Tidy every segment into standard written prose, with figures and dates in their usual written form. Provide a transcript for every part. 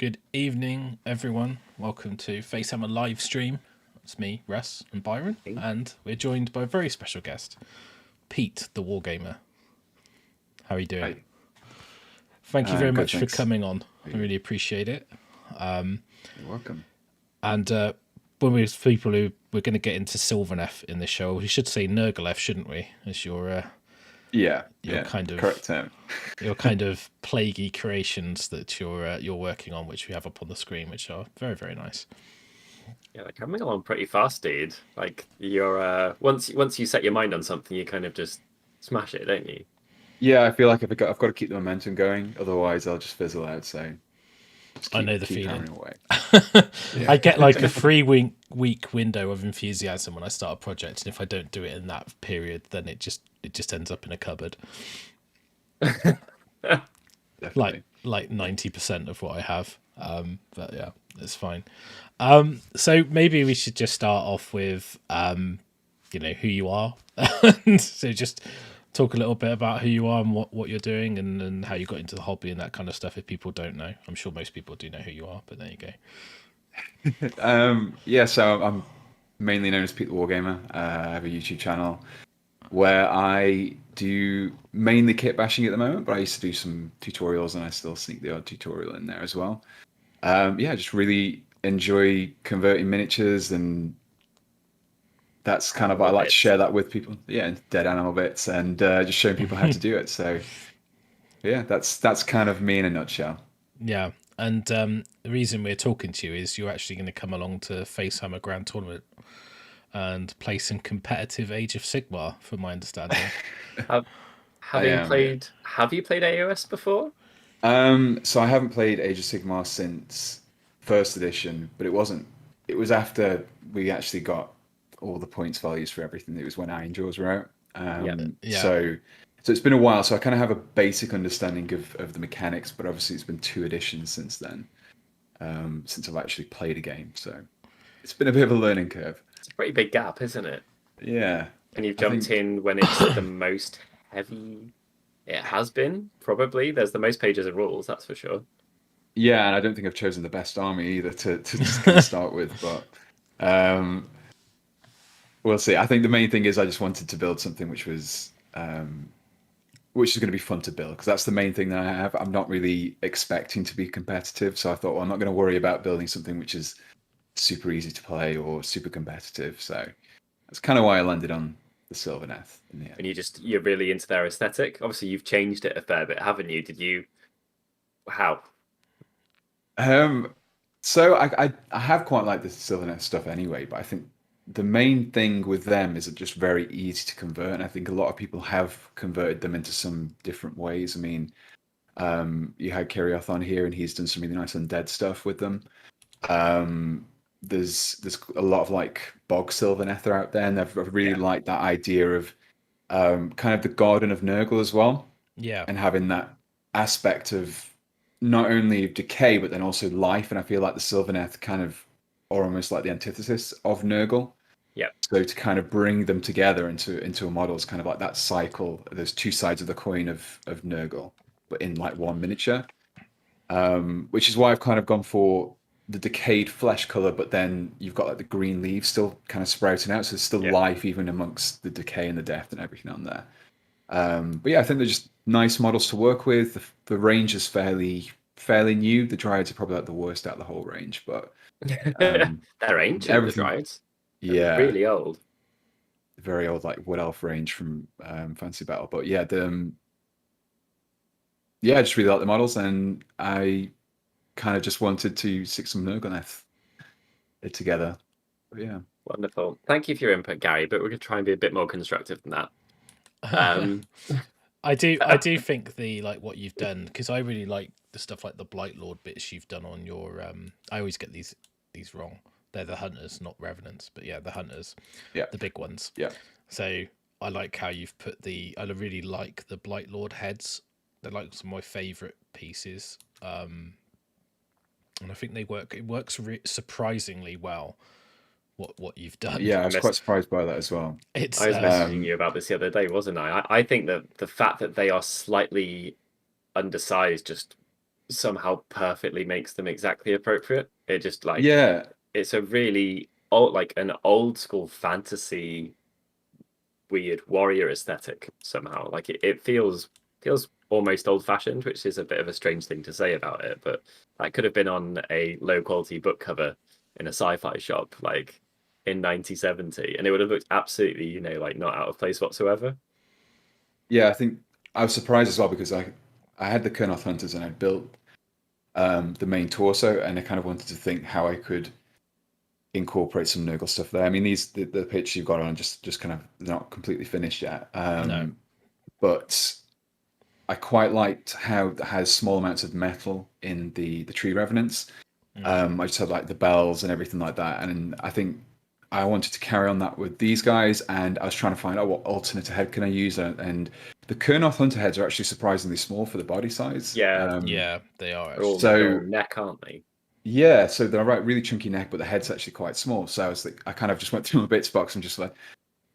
Good evening, everyone. Welcome to FaceHammer live stream. It's me, Russ, and Byron, and we're joined by a very special guest, PETE the Wargamer. How are you doing? Hi. Thank you very much for thanks. coming on. I really appreciate it. You're welcome. And when we're people who we're going to get into Sylvaneth in the show, we should say Nergaleth, shouldn't we? As your kind of correct term. your kind of plaguey creations that you're working on, which we have up on the screen, which are very, very nice. Yeah, they're coming along pretty fast, dude. Like you're once you set your mind on something, you kind of just smash it, don't you? Yeah, I feel like I've got to keep the momentum going, otherwise I'll just fizzle out. So I know the feeling. Away. Yeah. I get like a 3-week window of enthusiasm when I start a project, and if I don't do it in that period, then it just ends up in a cupboard. like 90% of what I have. But yeah, it's fine. So maybe we should just start off with who you are. So just talk a little bit about who you are and what you're doing and how you got into the hobby and that kind of stuff if people don't know. I'm sure most people do know who you are, but there you go. So I'm mainly known as PETE the Wargamer. I have a YouTube channel where I do mainly kitbashing at the moment, but I used to do some tutorials and I still sneak the odd tutorial in there as well. Just really enjoy converting miniatures, and that's kind of, I like to share that with people. Yeah, dead animal bits, and just showing people how to do it. So yeah, that's kind of me in a nutshell. Yeah, and the reason we're talking to you is you're actually going to come along to FaceHammer Grand Tournament and play some competitive Age of Sigmar, from my understanding. Have you played AOS before? So I haven't played Age of Sigmar since first edition, but it was after we actually got all the points values for everything. It was when Angels were out. So it's been a while, so I kind of have a basic understanding of the mechanics, but obviously it's been 2 editions since then, since I've actually played a game. So it's been a bit of a learning curve. It's a pretty big gap, isn't it? Yeah. And you've jumped in when it's the most heavy it has been, probably. There's the most pages of rules, that's for sure. Yeah, and I don't think I've chosen the best army either to just kind of start with, but we'll see. I think the main thing is I just wanted to build something which is going to be fun to build, because that's the main thing that I have. I'm not really expecting to be competitive, so I thought, well, I'm not going to worry about building something which is super easy to play or super competitive. So that's kind of why I landed on the Sylvaneth in the end. And you're really into their aesthetic. Obviously, you've changed it a fair bit, haven't you? Did you? How? So I have quite liked the Sylvaneth stuff anyway, but I think the main thing with them is it's just very easy to convert, and I think a lot of people have converted them into some different ways. I mean, you had Kirioth on here, and he's done some really nice undead stuff with them. There's a lot of like bog Sylvaneth out there, and I've really liked that idea of kind of the Garden of Nurgle as well. Yeah, and having that aspect of not only decay but then also life, and I feel like the Sylvaneth kind of are almost like the antithesis of Nurgle. Yeah. So to kind of bring them together into a model is kind of like that cycle. There's 2 sides of the coin of Nurgle, but in like one miniature. Which is why I've kind of gone for the decayed flesh color, but then you've got like the green leaves still kind of sprouting out, so there's still life even amongst the decay and the death and everything on there. But yeah, I think they're just nice models to work with. The range is fairly new. The Dryads are probably like the worst out of the whole range, but they're ancient. The Dryads, they're really old. Very old, like Wood Elf range from Fantasy Battle. But yeah, I just really like the models, and I kind of just wanted to stick some Nergaleth together. But yeah. Wonderful. Thank you for your input, Gary, but we're going to try and be a bit more constructive than that. I do think what you've done, because I really like the stuff like the Blight Lord bits you've done on your I always get these wrong. They're the hunters, not revenants, but yeah, the hunters. Yeah. The big ones. Yeah. So I like how you've put I really like the Blight Lord heads. They're like some of my favourite pieces. And I think it works surprisingly well. What you've done. Yeah, I was quite surprised by that as well. I was messaging you about this the other day, wasn't I? I think that the fact that they are slightly undersized just somehow perfectly makes them exactly appropriate. It just like Yeah, it's a really old, like an old school fantasy weird warrior aesthetic somehow. Like it feels almost old fashioned, which is a bit of a strange thing to say about it, but that could have been on a low quality book cover in a sci-fi shop like in 1970, and it would have looked absolutely, you know, like not out of place whatsoever. yeah. I think I was surprised as well because I had the Kurnoth Hunters and I built the main torso, and I kind of wanted to think how I could incorporate some Nurgle stuff there. I mean, the picture you've got on just kind of not completely finished yet. No. But I quite liked how it has small amounts of metal in the tree revenants. I just had like the bells and everything like that, and I think I wanted to carry on that with these guys, and I was trying to find out what alternate head can I use, and the Kurnoth Hunter heads are actually surprisingly small for the body size. Yeah, Yeah, they are they're all, actually. they're all So neck, aren't they? yeah, so they're right, really chunky neck, but the head's actually quite small. So I was like, I kind of just went through my bits box and just like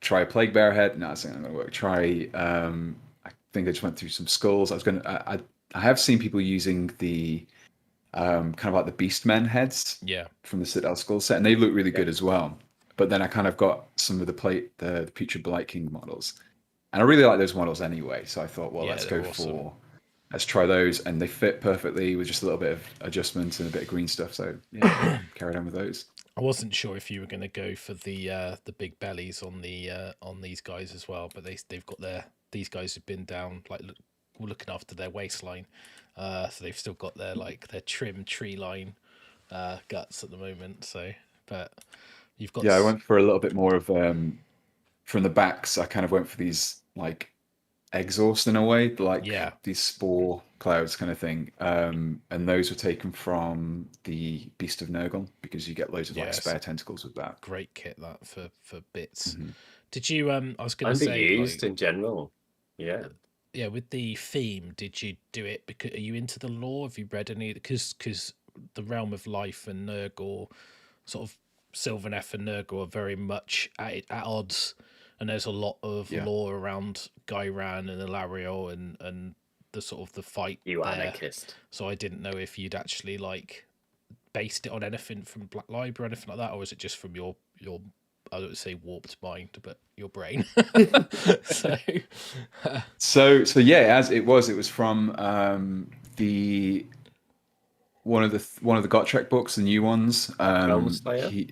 try a plague bear head. No, it's not going to work. Try. I think I just went through some skulls. I was going to. I have seen people using the kind of like the Beastmen heads Yeah. from the Citadel skull set, and they look really Yeah. good as well. But then I kind of got some of the Putrid Blight King models, and I really like those models anyway. So I thought, well, Yeah, let's they're go awesome. for. Let's try those, and they fit perfectly with just a little bit of adjustment and a bit of green stuff. So yeah, carried on with those. I wasn't sure if you were going to go for the big bellies on these guys as well, but they've got these guys have been down like looking after their waistline, so they've still got their trim tree line guts at the moment. So, but you've got Yeah, I went for a little bit more of from the backs. I kind of went for these like exhaust in a way, like Yeah. these spore clouds kind of thing. And those were taken from the Beast of Nurgle because you get loads of like Yes. spare tentacles with that. Great kit that for bits. Mhm. Did you I was going to say Underused like in general. Yeah. yeah, with the theme, did you do it because are you into the lore? Have you read any? Because the Realm of Life and Nurgle, sort of Sylvaneth and Nurgle are very much at odds, and there's a lot of Yeah. lore around Gairan and Ilariel and the sort of the fight You there. anarchist. So I didn't know if you'd actually like based it on anything from Black Library or anything like that, or is it just from your I don't say warped mind, but your brain. So yeah, as it was from the one of the Gotrek books, the new ones. Realm Slayer?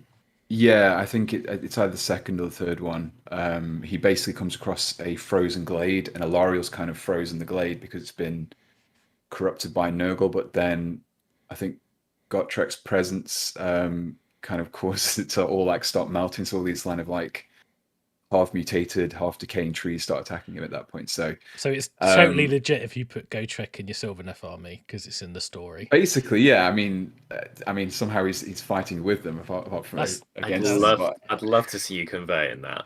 Yeah, I think it's either the second or the third one. He basically comes across a frozen glade, and Alariel's kind of frozen the glade because it's been corrupted by Nurgle. But then I think Gottrek's presence kind of causes it to all like stop melting. So all these kind of like half mutated, half decaying trees start attacking him at that point. So it's totally legit if you put Gotrek in your Sylvaneth army because it's in the story. basically, yeah. I mean, somehow he's fighting with them apart from That's- against I'd them. Love, I'd love to see you converting that.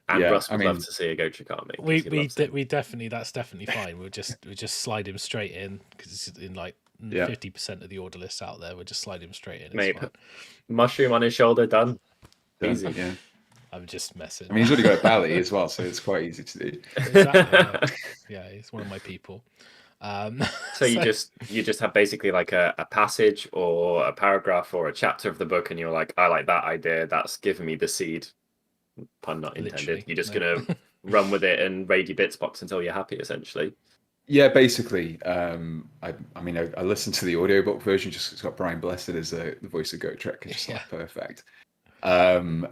And Yeah, Russ I would love mean- to see a Gotrek army. 'cause We he loves it. we definitely that's definitely fine. We'll just slide him straight in because it's in like Yeah. 50% of the order lists out there. We'll just slide him straight in. It's Mate, fine. mushroom on his shoulder, done. Done, Easy. Yeah. I'm just messing. I mean, he's already got a belly as well, so it's quite easy to do. Exactly, yeah, he's one of my people. So you just have basically like a passage or a paragraph or a chapter of the book, and you're like, I like that idea. That's giving me the seed. Pun not intended. Literally, You're just no. gonna run with it and raid your bits box until you're happy, essentially. Yeah, basically. I mean, I listened to the audiobook version. Just it's got Brian Blessed as the voice of Gotrek. It's just like perfect. And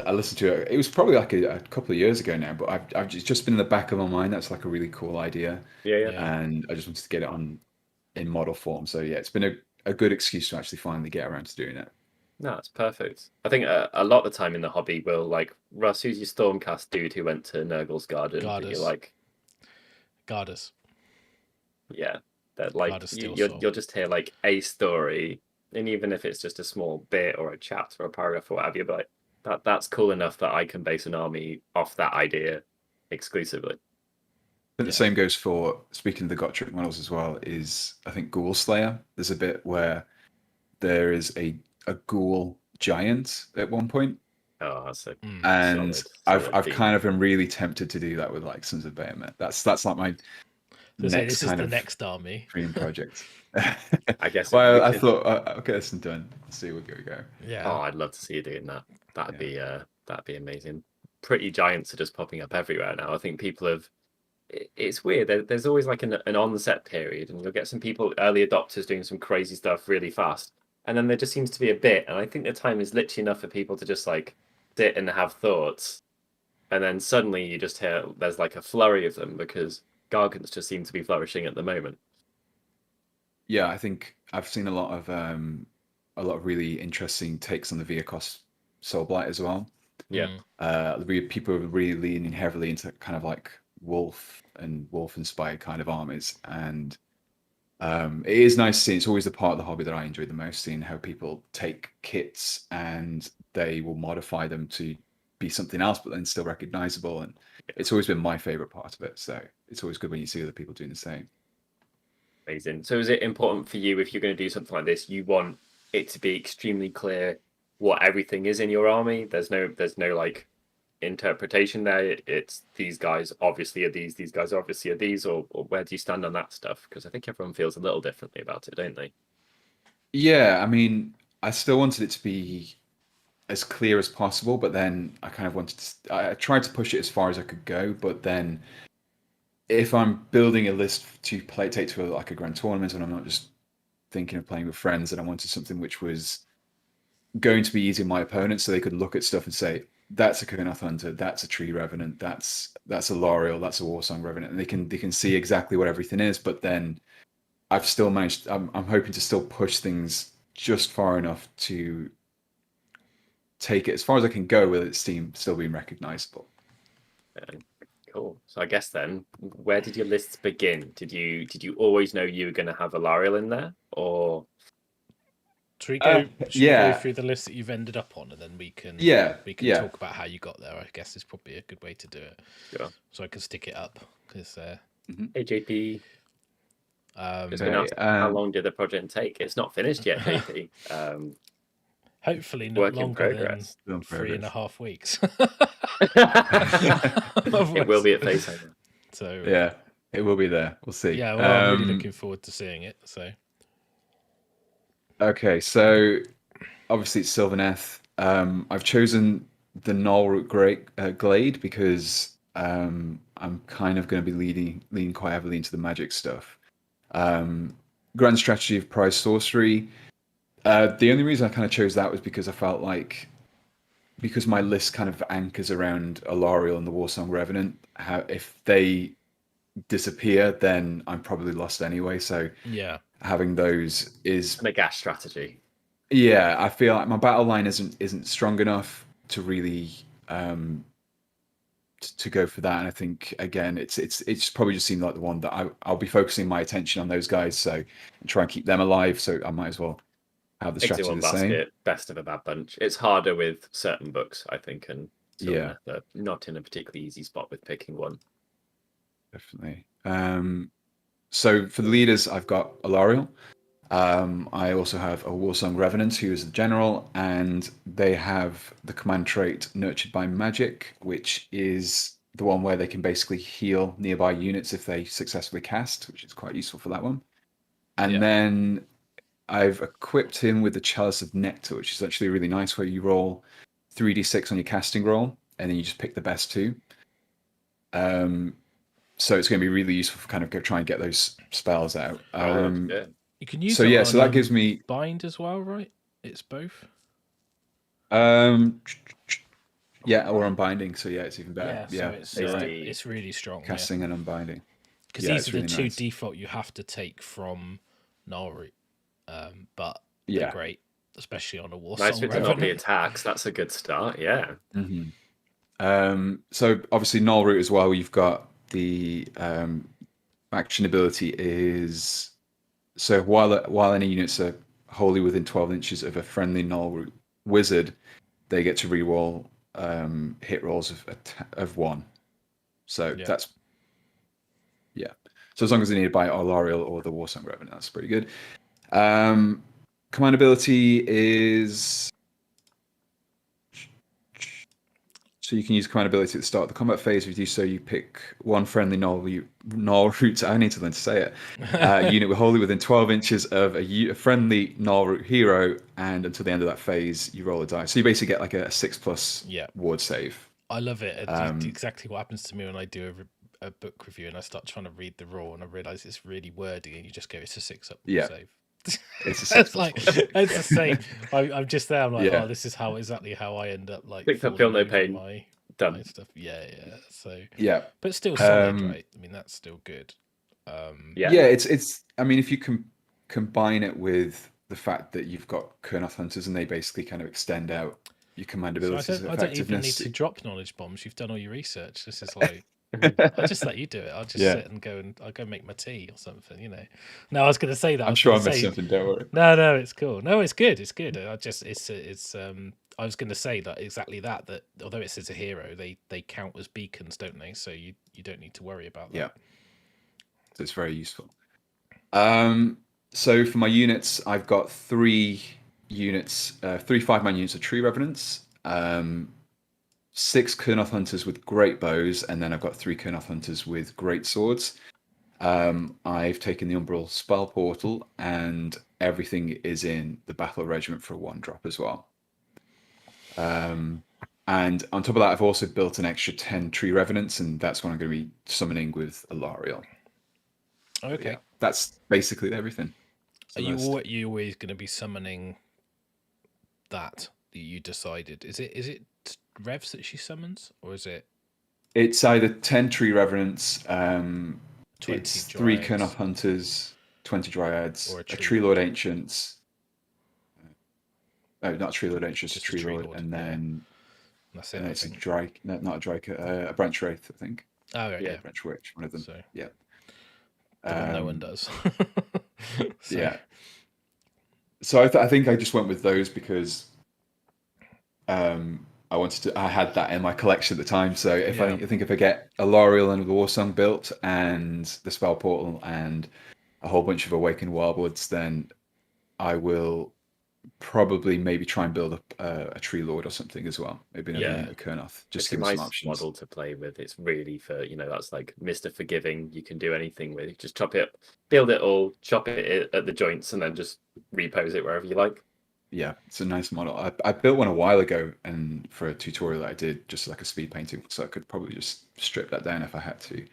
I listened to it. It was probably like a couple of years ago now, but I've just been in the back of my mind. That's like a really cool idea, Yeah. and I just wanted to get it in model form. So yeah, it's been a good excuse to actually finally get around to doing it. No, it's perfect. I think a lot of the time in the hobby, we'll like, Russ, who's your Stormcast dude who went to Nurgle's Garden? And you're like, Gardas. yeah, that like Gardas Steel you'll Soul. just hear like a story, and even if it's just a small bit or a chapter or a paragraph or whatever, you'll be like, that's cool enough that I can base an army off that idea exclusively. But the same goes for, speaking of the Gotrek models as well, is I think Ghoul Slayer. There's a bit where there is a ghoul giant at one point. Oh, that's a And solid I've theme. kind of been really tempted to do that with like Sons of Behemoth. That's like So next this is kind the of next army. dream project. I guess. Well, I thought, I'll get this done. Let's see where we go. Yeah. Oh, I'd love to see you doing that. That'd be amazing. Pretty giants are just popping up everywhere now. I think people have. It's weird. There's always like an onset period, and you'll get some people, early adopters, doing some crazy stuff really fast, and then there just seems to be a bit. And I think the time is literally enough for people to just like sit and have thoughts, and then suddenly you just hear there's like a flurry of them because Gargants just seem to be flourishing at the moment. Yeah, I think I've seen a lot of really interesting takes on the Viacos Soul Blight as well. Yeah. People are really leaning heavily into kind of like wolf inspired kind of armies, and it is nice seeing. It's always the part of the hobby that I enjoy the most, seeing how people take kits and they will modify them to be something else, but then still recognizable. And it's always been my favorite part of it. So it's always good when you see other people doing the same. Amazing. So is it important for you, if you're going to do something like this, you want it to be extremely clear what everything is in your army? There's no like interpretation there. It's these guys obviously are these guys obviously are these, or where do you stand on that stuff? Because I think everyone feels a little differently about it, don't they? Yeah, I mean, I still wanted it to be as clear as possible, but then I kind of I tried to push it as far as I could go, but then if I'm building a list to take to like a grand tournament and I'm not just thinking of playing with friends, and I wanted something which was going to be easy on my opponents, so they could look at stuff and say, that's a Kurnoth Hunter, that's a Tree Revenant, that's a L'Oreal, that's a Warsong Revenant, and they can see exactly what everything is. But then I've still managed. I'm hoping to still push things just far enough to take it as far as I can go with its team still being recognizable. Yeah. Cool. So I guess then, where did your lists begin? Did you always know you were going to have a L'Oreal in there, or? Should we go yeah. through the list that you've ended up on, and then we can talk about how you got there? I guess is probably a good way to do it. Yeah. So I can stick it up because. Hey JP. Just been asked, how long did the project take? It's not finished yet, JP. Hopefully not work in longer than progress. 3.5 weeks. It will be at FaceHammer. So yeah, it will be there. We'll see. Yeah, well, I'm really looking forward to seeing it. So okay, so obviously it's Sylvaneth. I've chosen the Nullroot Glade because I'm kind of going to be leaning quite heavily into the magic stuff. Grand strategy of prize sorcery. The only reason I kind of chose that was because I felt like, because my list kind of anchors around Alariel and the Warsong Revenant, if they disappear, then I'm probably lost anyway. So yeah, having those is a gas strategy. Yeah, I feel like my battle line isn't strong enough to really to go for that. And I think again, it's probably just seemed like the one that I'll be focusing my attention on those guys, so and try and keep them alive. So I might as well have the strategy the same. Best of a bad bunch. It's harder with certain books, I think, and yeah, they're not in a particularly easy spot with picking one. Definitely. So for the leaders, I've got Alariel. I also have a Warsong Revenant, who is the general, and they have the command trait Nurtured by Magic, which is the one where they can basically heal nearby units if they successfully cast, which is quite useful for that one. And then I've equipped him with the Chalice of Nectar, which is actually really nice, where you roll 3d6 on your casting roll, and then you just pick the best two. So it's going to be really useful for kind of try and get those spells out. You can use so that gives me bind as well, right? It's both. Yeah, or unbinding. So yeah, it's even better. Yeah, so it's really strong. Casting and unbinding. Because these are the two default you have to take from Nullroot. But they're great, especially on a Warsong. Nice to not be attacks. That's a good start. Yeah. Mm-hmm. So obviously Nullroot as well. You've got the action ability is. So while any units are wholly within 12 inches of a friendly Nullroot wizard, they get to reroll hit rolls of 1. So that's So as long as they're needed by Alariel or the Warsong Revenant, that's pretty good. Command ability is So you can use command ability at the start of the combat phase. If you do so, you pick one friendly null root. I need to learn to say it. Unit wholly within 12 inches of a friendly null root hero, and until the end of that phase, you roll a die. So you basically get like a 6+ ward save. I love it. It's exactly what happens to me when I do a book review and I start trying to read the rule and I realize it's really wordy and you just go, it's a 6+ save. It's a 6+. Like it's the same. I'm just there. I'm like, oh, this is exactly how I end up like. Picked up Feel No Pain. Done. Stuff. Yeah. So but still solid, right? I mean, that's still good. It's. I mean, if you can combine it with the fact that you've got Kurnoth Hunters and they basically kind of extend out your command abilities. So I don't even need to drop knowledge bombs. You've done all your research. This is like. I'll just let you do it. I'll just sit and I'll go make my tea or something, you know. No, I was going to say that. I'm sure I missed something. Don't worry. No, it's cool. No, it's good. It's good. I was going to say that exactly that although it says a hero, they count as beacons, don't they? So you don't need to worry about that. Yeah. So it's very useful. So for my units, I've got 3 units, 3 5-man units of Tree Revenants. 6 Kurnoth Hunters with great bows, and then I've got 3 Kurnoth Hunters with great swords. I've taken the Umbral Spell Portal, and everything is in the Battle Regiment for a 1-drop as well. And on top of that, I've also built an extra 10 Tree Revenants, and that's what I'm going to be summoning with Alariel. Okay. Yeah, that's basically everything. Are you always going to be summoning that you decided? Is it revs that she summons, or is it? It's either 10 Tree Revenants, 20 it's 3 Kurnoth Hunters, 20 Dryads, or a Tree Lord Ancients. No, not Tree Lord Ancients, just a Tree Lord, and then that's it. It's a Drake, not a Drake, a Branch Wraith, I think. Oh, right, yeah, Branch Witch, one of them. So, yeah, no one does. So. Yeah. So I think I just went with those because I had that in my collection at the time. So I think if I get Alariel and the Warsong built and the Spell Portal and a whole bunch of Awakened Wildwoods, then I will probably maybe try and build up a Tree Lord or something as well. Maybe another Kurnoth. Just give me some options. Model to play with. It's really for, that's like Mr. Forgiving. You can do anything with. Just chop it, build it all, chop it at the joints, and then just repose it wherever you like. Yeah, it's a nice model. I built one a while ago, and for a tutorial that I did, just like a speed painting, so I could probably just strip that down if I had to.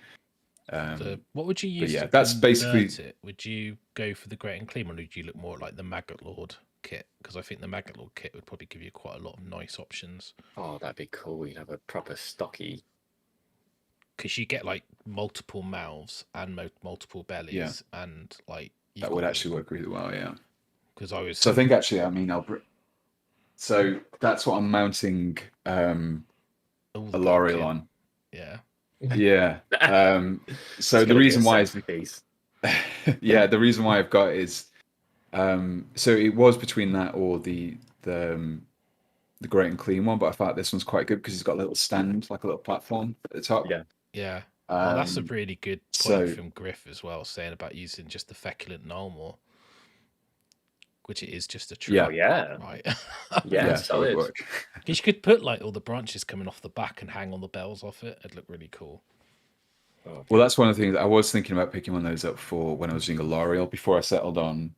So what would you use? That's basically it. Would you go for the Great and Clean, or would you look more like the Maggot Lord kit? Because I think the Maggot Lord kit would probably give you quite a lot of nice options. Oh, that'd be cool. You'd have a proper stocky. Because you get like multiple mouths and multiple bellies, and like that would actually work really well. Yeah. Because I was. So I think actually, I mean, so that's what I'm mounting Alariel on. Yeah. Yeah. So the reason why is the reason why I've got is so it was between that or the Great and Clean one, but I thought this one's quite good because it's got a little stand, like a little platform at the top. Yeah. Well, that's a really good point from Griff as well, saying about using just the feculent null more, which it is just a tree. Yeah. Right. Yeah, solid. You could put like all the branches coming off the back and hang on the bells off it. It'd look really cool. Well, that's one of the things I was thinking about picking one of those up for when I was doing Alariel before I settled on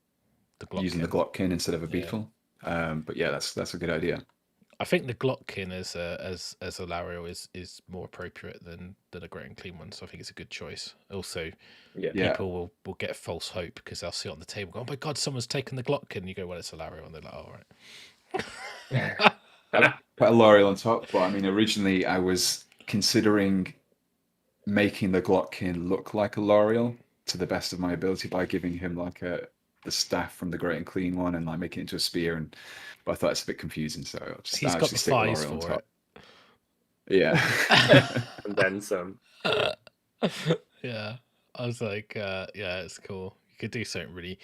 using the Glockkin instead of a Beetle. But yeah, that's a good idea. I think the Glockkin as Alariel is more appropriate than a Great and Clean one, so I think it's a good choice. Also, people will get false hope because they'll see it on the table, go, "Oh my god, someone's taken the Glockkin." You go, "Well, it's Alariel," and they're like, "Oh, all right." I put Alariel on top, but I mean, originally I was considering making the Glockkin look like Alariel to the best of my ability by giving him like the staff from the Great and Clean one and like making it into a spear, but I thought it's a bit confusing, so I'll just he's got the thighs for it. Yeah. And then some. Yeah. I was like, it's cool. You could do something really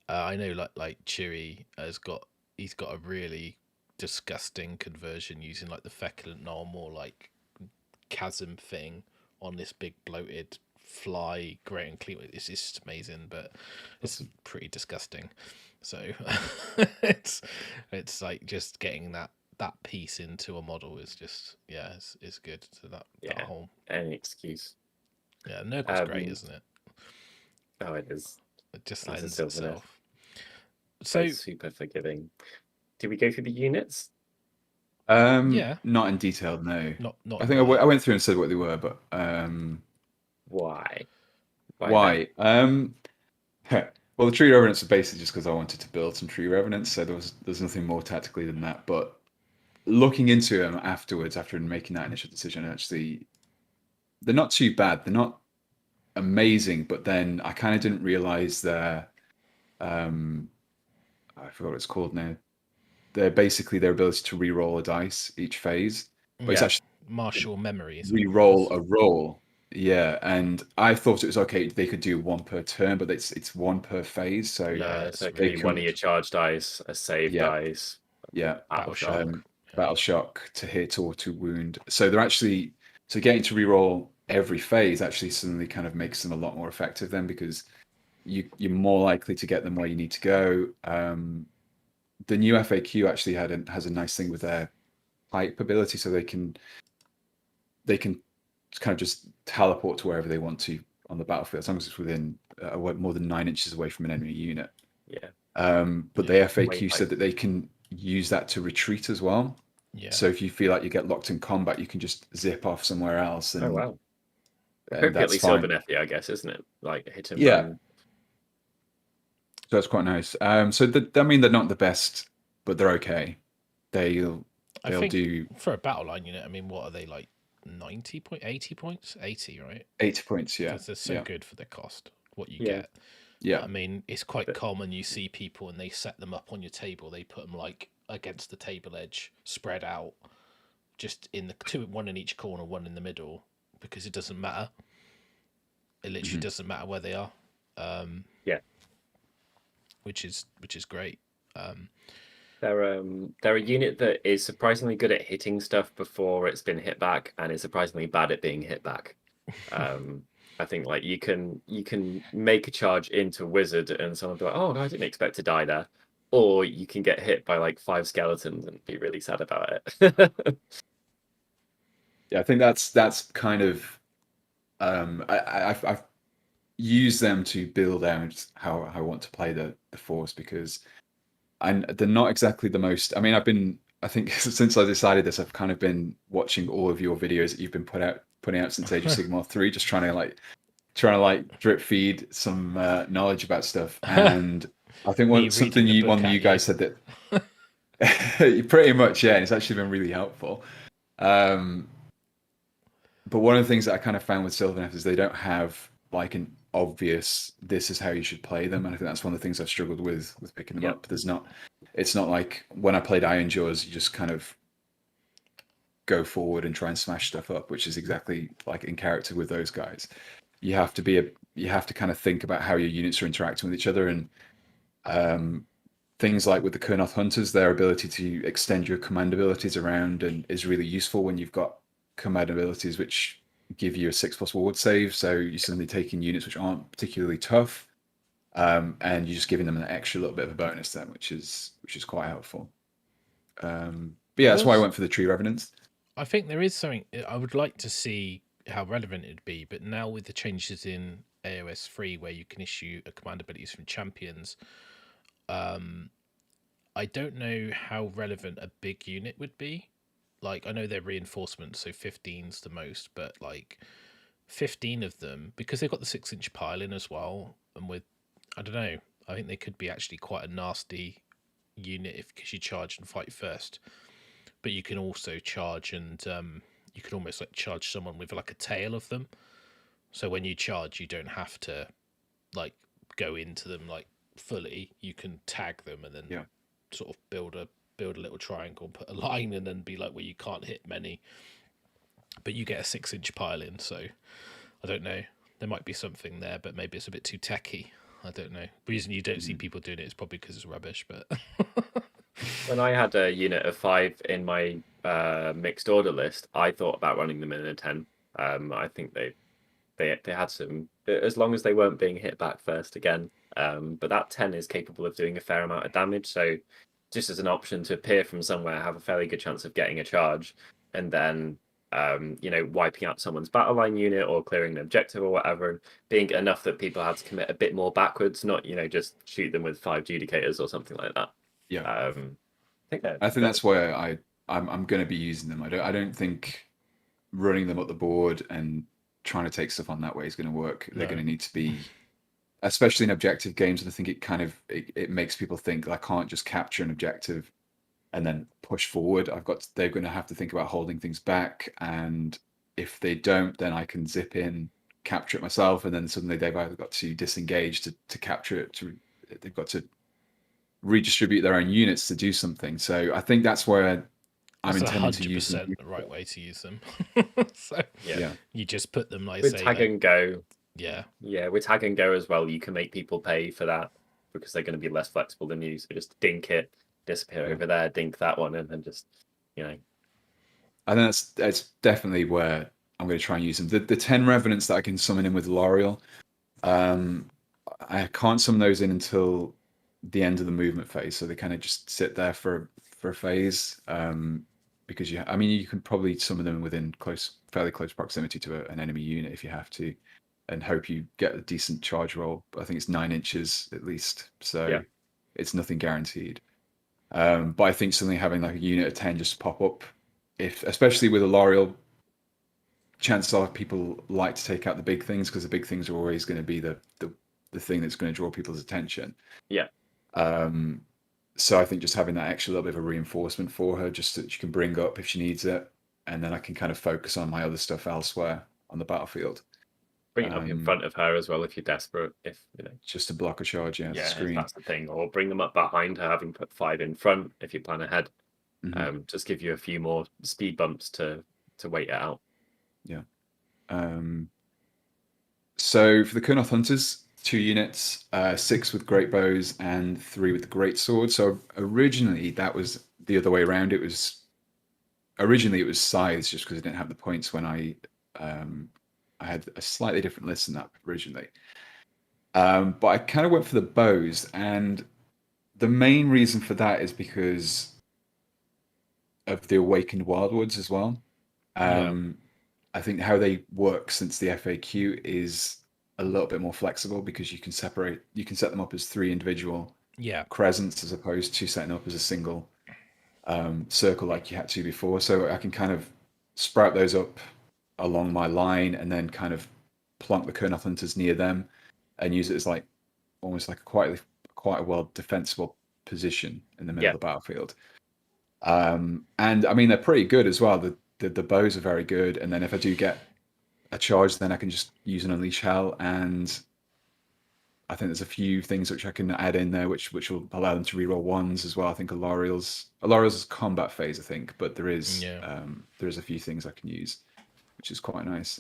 I know like Chewy he's got a really disgusting conversion using like the feculent null, more like chasm thing on this big bloated fly Great and Clean. It's just amazing, but it's pretty disgusting. So it's like just getting that piece into a model is just is good. So that whole any excuse. Yeah, Nurgle's great, isn't it? Oh, it is. It just It's a lends Sylvaneth. itself. So It's super forgiving. Did we go through the units? Yeah, not in detail, no. not I think I went through and said what they were, but why? why? Well, the Tree Revenants are basically just because I wanted to build some Tree Revenants, so there's nothing more tactically than that. But looking into them afterwards, after making that initial decision, actually, they're not too bad. They're not amazing, but then I kind of didn't realize I forgot what it's called now. They're basically their ability to re-roll a dice each phase, but it's actually martial memories. Re-roll a roll. Yeah, and I thought it was okay. They could do one per turn, but it's one per phase. So so it could be one of your charge dice, a save dice, battle shock, battle shock to hit or to wound. So they're actually getting to re-roll every phase actually suddenly kind of makes them a lot more effective then, because you're more likely to get them where you need to go. The new FAQ actually has a nice thing with their hype ability, so they can kind of just teleport to wherever they want to on the battlefield, as long as it's within more than 9 inches away from an enemy unit. Yeah. But the FAQ said that they can use that to retreat as well. Yeah. So if you feel like you get locked in combat, you can just zip off somewhere else. And, oh wow. Appropriately Sylvaneth, I guess, isn't it? Like hit and run. So that's quite nice. So I mean, they're not the best, but they're okay. They'll do for a battle line unit. I mean, what are they like? 80 points, 80, right? 80 points, yeah. Because they're so good for their cost. What you get. Yeah. I mean, it's quite common. You see people and they set them up on your table. They put them like against the table edge, spread out, just in the one in each corner, one in the middle, because it doesn't matter. It literally doesn't matter where they are. Which is great. They're a unit that is surprisingly good at hitting stuff before it's been hit back, and is surprisingly bad at being hit back. I think like you can make a charge into wizard and someone be like, oh, I didn't expect to die there, or you can get hit by like 5 skeletons and be really sad about it. Yeah, I think that's kind of I've used them to build out how I want to play the force, because they're not exactly the most. I mean, I think since I decided this, I've kind of been watching all of your videos that you've been putting out since Age of Sigmar 3, just trying to drip feed some knowledge about stuff. And I think one that you guys said that pretty much, yeah, and it's actually been really helpful. But one of the things that I kind of found with Sylvaneth is they don't have like an obvious, this is how you should play them. And I think that's one of the things I've struggled with picking them up. It's not like when I played Iron Jaws, you just kind of go forward and try and smash stuff up, which is exactly like in character with those guys. You have to kind of think about how your units are interacting with each other, and things like with the Kurnoth Hunters, their ability to extend your command abilities around and is really useful when you've got command abilities which give you a 6+ ward save. So you're suddenly taking units which aren't particularly tough, and you're just giving them an extra little bit of a bonus then, which is quite helpful. But yeah, that's why I went for the Tree Revenants. I think there is something I would like to see how relevant it'd be, but now with the changes in AOS 3 where you can issue command abilities from champions, I don't know how relevant a big unit would be. Like, I know they're reinforcements, so 15's the most, but like 15 of them, because they've got the 6-inch pile in as well, and with, I don't know, I think they could be actually quite a nasty unit because you charge and fight first. But you can also charge and you can almost like charge someone with like a tail of them. So when you charge, you don't have to like go into them like fully. You can tag them and then sort of build a little triangle, put a line, and then be like where you can't hit many. But you get a 6-inch pile in, so I don't know. There might be something there, but maybe it's a bit too techy. I don't know. The reason you don't see people doing it is probably because it's rubbish, but when I had a unit of 5 in my mixed order list, I thought about running them in a 10. I think they had some, as long as they weren't being hit back first again. But that 10 is capable of doing a fair amount of damage, so just as an option to appear from somewhere, have a fairly good chance of getting a charge, and then you know, wiping out someone's battle line unit or clearing an objective or whatever, and being enough that people had to commit a bit more backwards, not, you know, just shoot them with 5 judicators or something like that. Yeah. I think that's where I'm going to be using them. I don't think running them up the board and trying to take stuff on that way is going to work. They're going to need to be, especially in objective games. And I think it makes people think I can't just capture an objective and then push forward. They're going to have to think about holding things back. And if they don't, then I can zip in, capture it myself. And then suddenly they've either got to disengage to capture it. They've got to redistribute their own units to do something. So I think that's where I'm intending to use them. The right way to use them. So you just put them like with tag and go. Yeah, with tag and go as well, you can make people pay for that because they're going to be less flexible than you. So just dink it, disappear over there, dink that one, and then just, you know. I think that's definitely where I'm going to try and use them. The 10 revenants that I can summon in with L'Oreal, I can't summon those in until the end of the movement phase, so they kind of just sit there for a phase. Because you can probably summon them within fairly close proximity to an enemy unit if you have to, and hope you get a decent charge roll. But I think it's 9 inches at least, so it's nothing guaranteed. But I think suddenly having like a unit of 10 just pop up, especially with a L'Oreal, chances are people like to take out the big things because the big things are always going to be the thing that's going to draw people's attention. Yeah. So I think just having that extra little bit of a reinforcement for her, just so that she can bring up if she needs it, and then I can kind of focus on my other stuff elsewhere on the battlefield. Bring it up in front of her as well if you're desperate. If you know, just to block a charge, screen. That's the thing. Or bring them up behind her, having put 5 in front if you plan ahead. Just give you a few more speed bumps to wait it out. Yeah. So for the Kurnoth Hunters, 2 units, 6 with great bows and 3 with the great sword. So originally that was the other way around. Originally it was scythes just because I didn't have the points when I had a slightly different list than that originally. But I kind of went for the bows, and the main reason for that is because of the Awakened Wildwoods as well. I think how they work since the FAQ is a little bit more flexible because you can set them up as 3 individual crescents as opposed to setting up as a single circle like you had to before. So I can kind of sprout those up along my line and then kind of plonk the Kurnoth Hunters near them and use it as like almost like quite a well defensible position in the middle of the battlefield. And I mean, they're pretty good as well. The bows are very good, and then if I do get a charge, then I can just use an Unleash Hell, and I think there's a few things which I can add in there which will allow them to reroll 1s as well. I think L'Oreal's combat phase, I think, but there is a few things I can use, which is quite nice.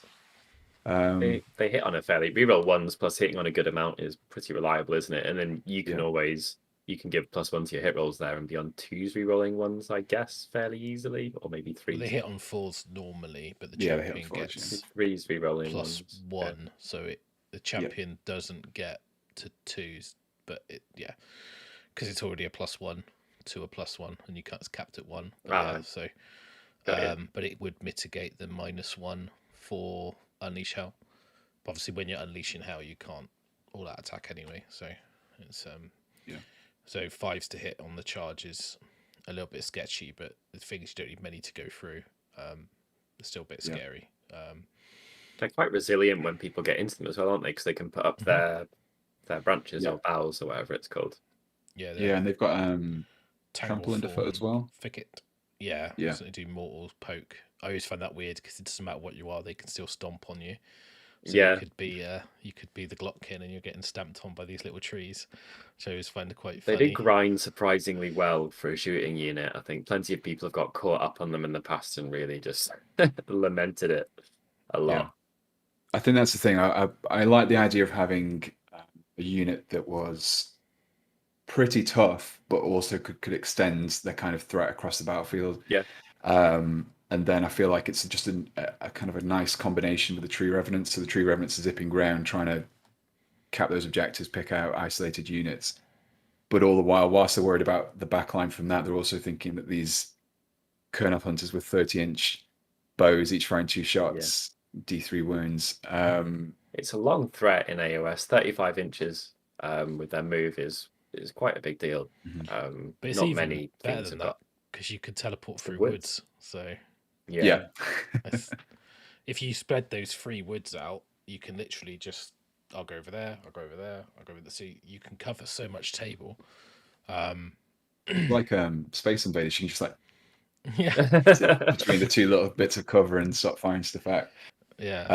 They hit on a fairly reroll 1s plus hitting on a good amount is pretty reliable, isn't it? And then you can always give +1 to your hit rolls there and be on 2s rerolling 1s, I guess, fairly easily, or maybe 3s. Well, they hit on 4s normally, but the champion gets 3s rerolling +1, so the champion doesn't get to 2s, but because it's already a +1 to a +1, and you can't capped at 1. But but it would mitigate the -1 for Unleash Hell. But obviously, when you're unleashing Hell, you can't all that attack anyway, so it's So 5s to hit on the charge is a little bit sketchy, but the things you don't need many to go through. They're still a bit scary. They're quite resilient when people get into them as well, aren't they? Because they can put up their branches or boughs or whatever it's called. And they've got trample underfoot as well. Thicket. So they do mortal poke. I always find that weird because it doesn't matter what you are, they can still stomp on you. So you could be the Glockkin and you're getting stamped on by these little trees. So I always find it quite funny. They do grind surprisingly well for a shooting unit. I think plenty of people have got caught up on them in the past and really just lamented it a lot. Yeah. I think that's the thing. I like the idea of having a unit that was pretty tough, but also could extend their kind of threat across the battlefield. And then I feel like it's just a kind of a nice combination with the Tree Revenants. So the Tree Revenants are zipping ground, trying to cap those objectives, pick out isolated units. But all the while, whilst they're worried about the backline from that, they're also thinking that these Kernoth hunters with 30-inch bows, each firing 2 shots, D3 wounds. It's a long threat in AOS. 35 inches with their move is quite a big deal. But it's not even many better things than have that got because you could teleport through woods. woods. So yeah. if you spread those 3 woods out, you can literally just I'll go over there, I'll go over there, I'll go over the sea. You can cover so much table. Like Space Invaders, you can just like Yeah, between the 2 little bits of cover and start firing stuff out. yeah,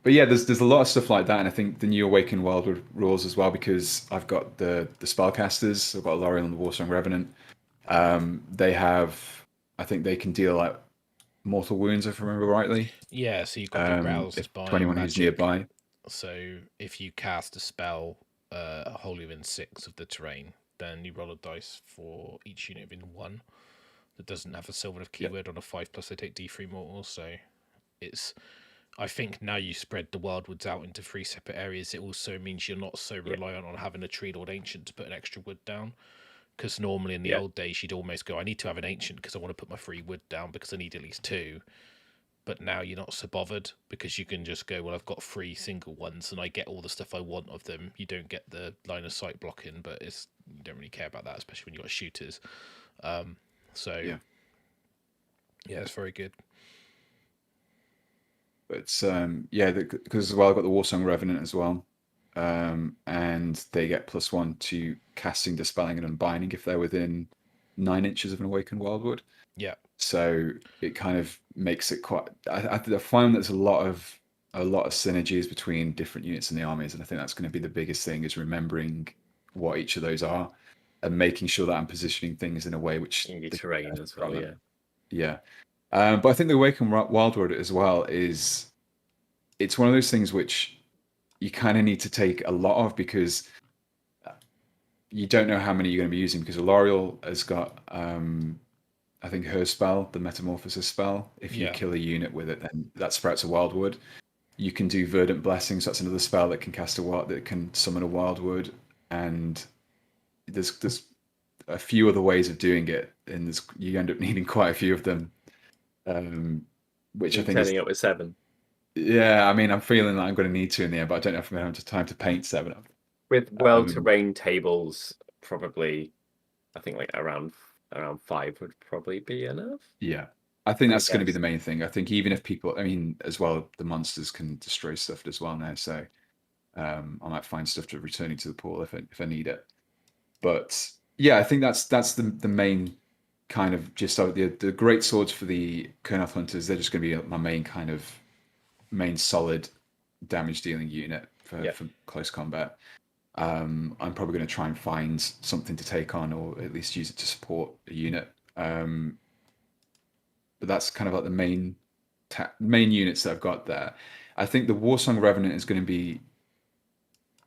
But yeah, there's a lot of stuff like that, and I think the new Awakened Wildwood rules as well, because I've got the spellcasters. I've got L'Oreal and the Warsong Revenant. They have, I think they can deal like mortal wounds, if I remember rightly. yeah. So you've got the roused If by to anyone magic. who's nearby. So if you cast a spell wholly within 6 of the terrain, then you roll a dice for each unit within 1 that doesn't have a Sylvaneth keyword on a 5+. They take D3 mortals. So it's, I think now you spread the wildwoods out into 3 separate areas. It also means you're not so reliant on having a Tree Lord Ancient to put an extra wood down. Because normally in the old days you'd almost go, I need to have an Ancient because I want to put my 3 wood down because I need at least 2. But now you're not so bothered because you can just go, well, I've got 3 single ones and I get all the stuff I want of them. You don't get the line of sight blocking, but you don't really care about that, especially when you've got shooters. Yeah, it's very good. But because as well, I've got the Warsong Revenant as well. And they get +1 to casting, dispelling, and unbinding if they're within 9 inches of an Awakened Wildwood. Yeah. So it kind of makes it quite. I find there's a lot of synergies between different units in the armies, and I think that's going to be the biggest thing, is remembering what each of those are and making sure that I'm positioning things in a way which in your terrain as well. Yeah. But I think the Awakened Wildwood as well it's one of those things which you kind of need to take a lot of, because you don't know how many you're going to be using, because L'Oreal has got I think her spell, the Metamorphosis spell, if you kill a unit with it, then that sprouts a Wildwood. You can do Verdant Blessings, that's another spell that can cast that can summon a Wildwood, and there's a few other ways of doing it, and you end up needing quite a few of them, which I think turning up with 7. Yeah, I mean, I'm feeling like I'm going to need to in the end, but I don't know if I'm going to have time to paint 7 up. With well-terrain tables, probably, I think like around 5 would probably be enough. Yeah, I think that's going to be the main thing. I think even if people, I mean, as well, the monsters can destroy stuff as well now, so I might find stuff to returning to the pool if I need it. But yeah, I think that's the main kind of gist of it. The great swords for the Kernoth hunters, they're just going to be my main solid damage dealing unit for close combat. I'm probably going to try and find something to take on, or at least use it to support a unit. But that's kind of like the main units that I've got there. I think the Warsong Revenant is going to be,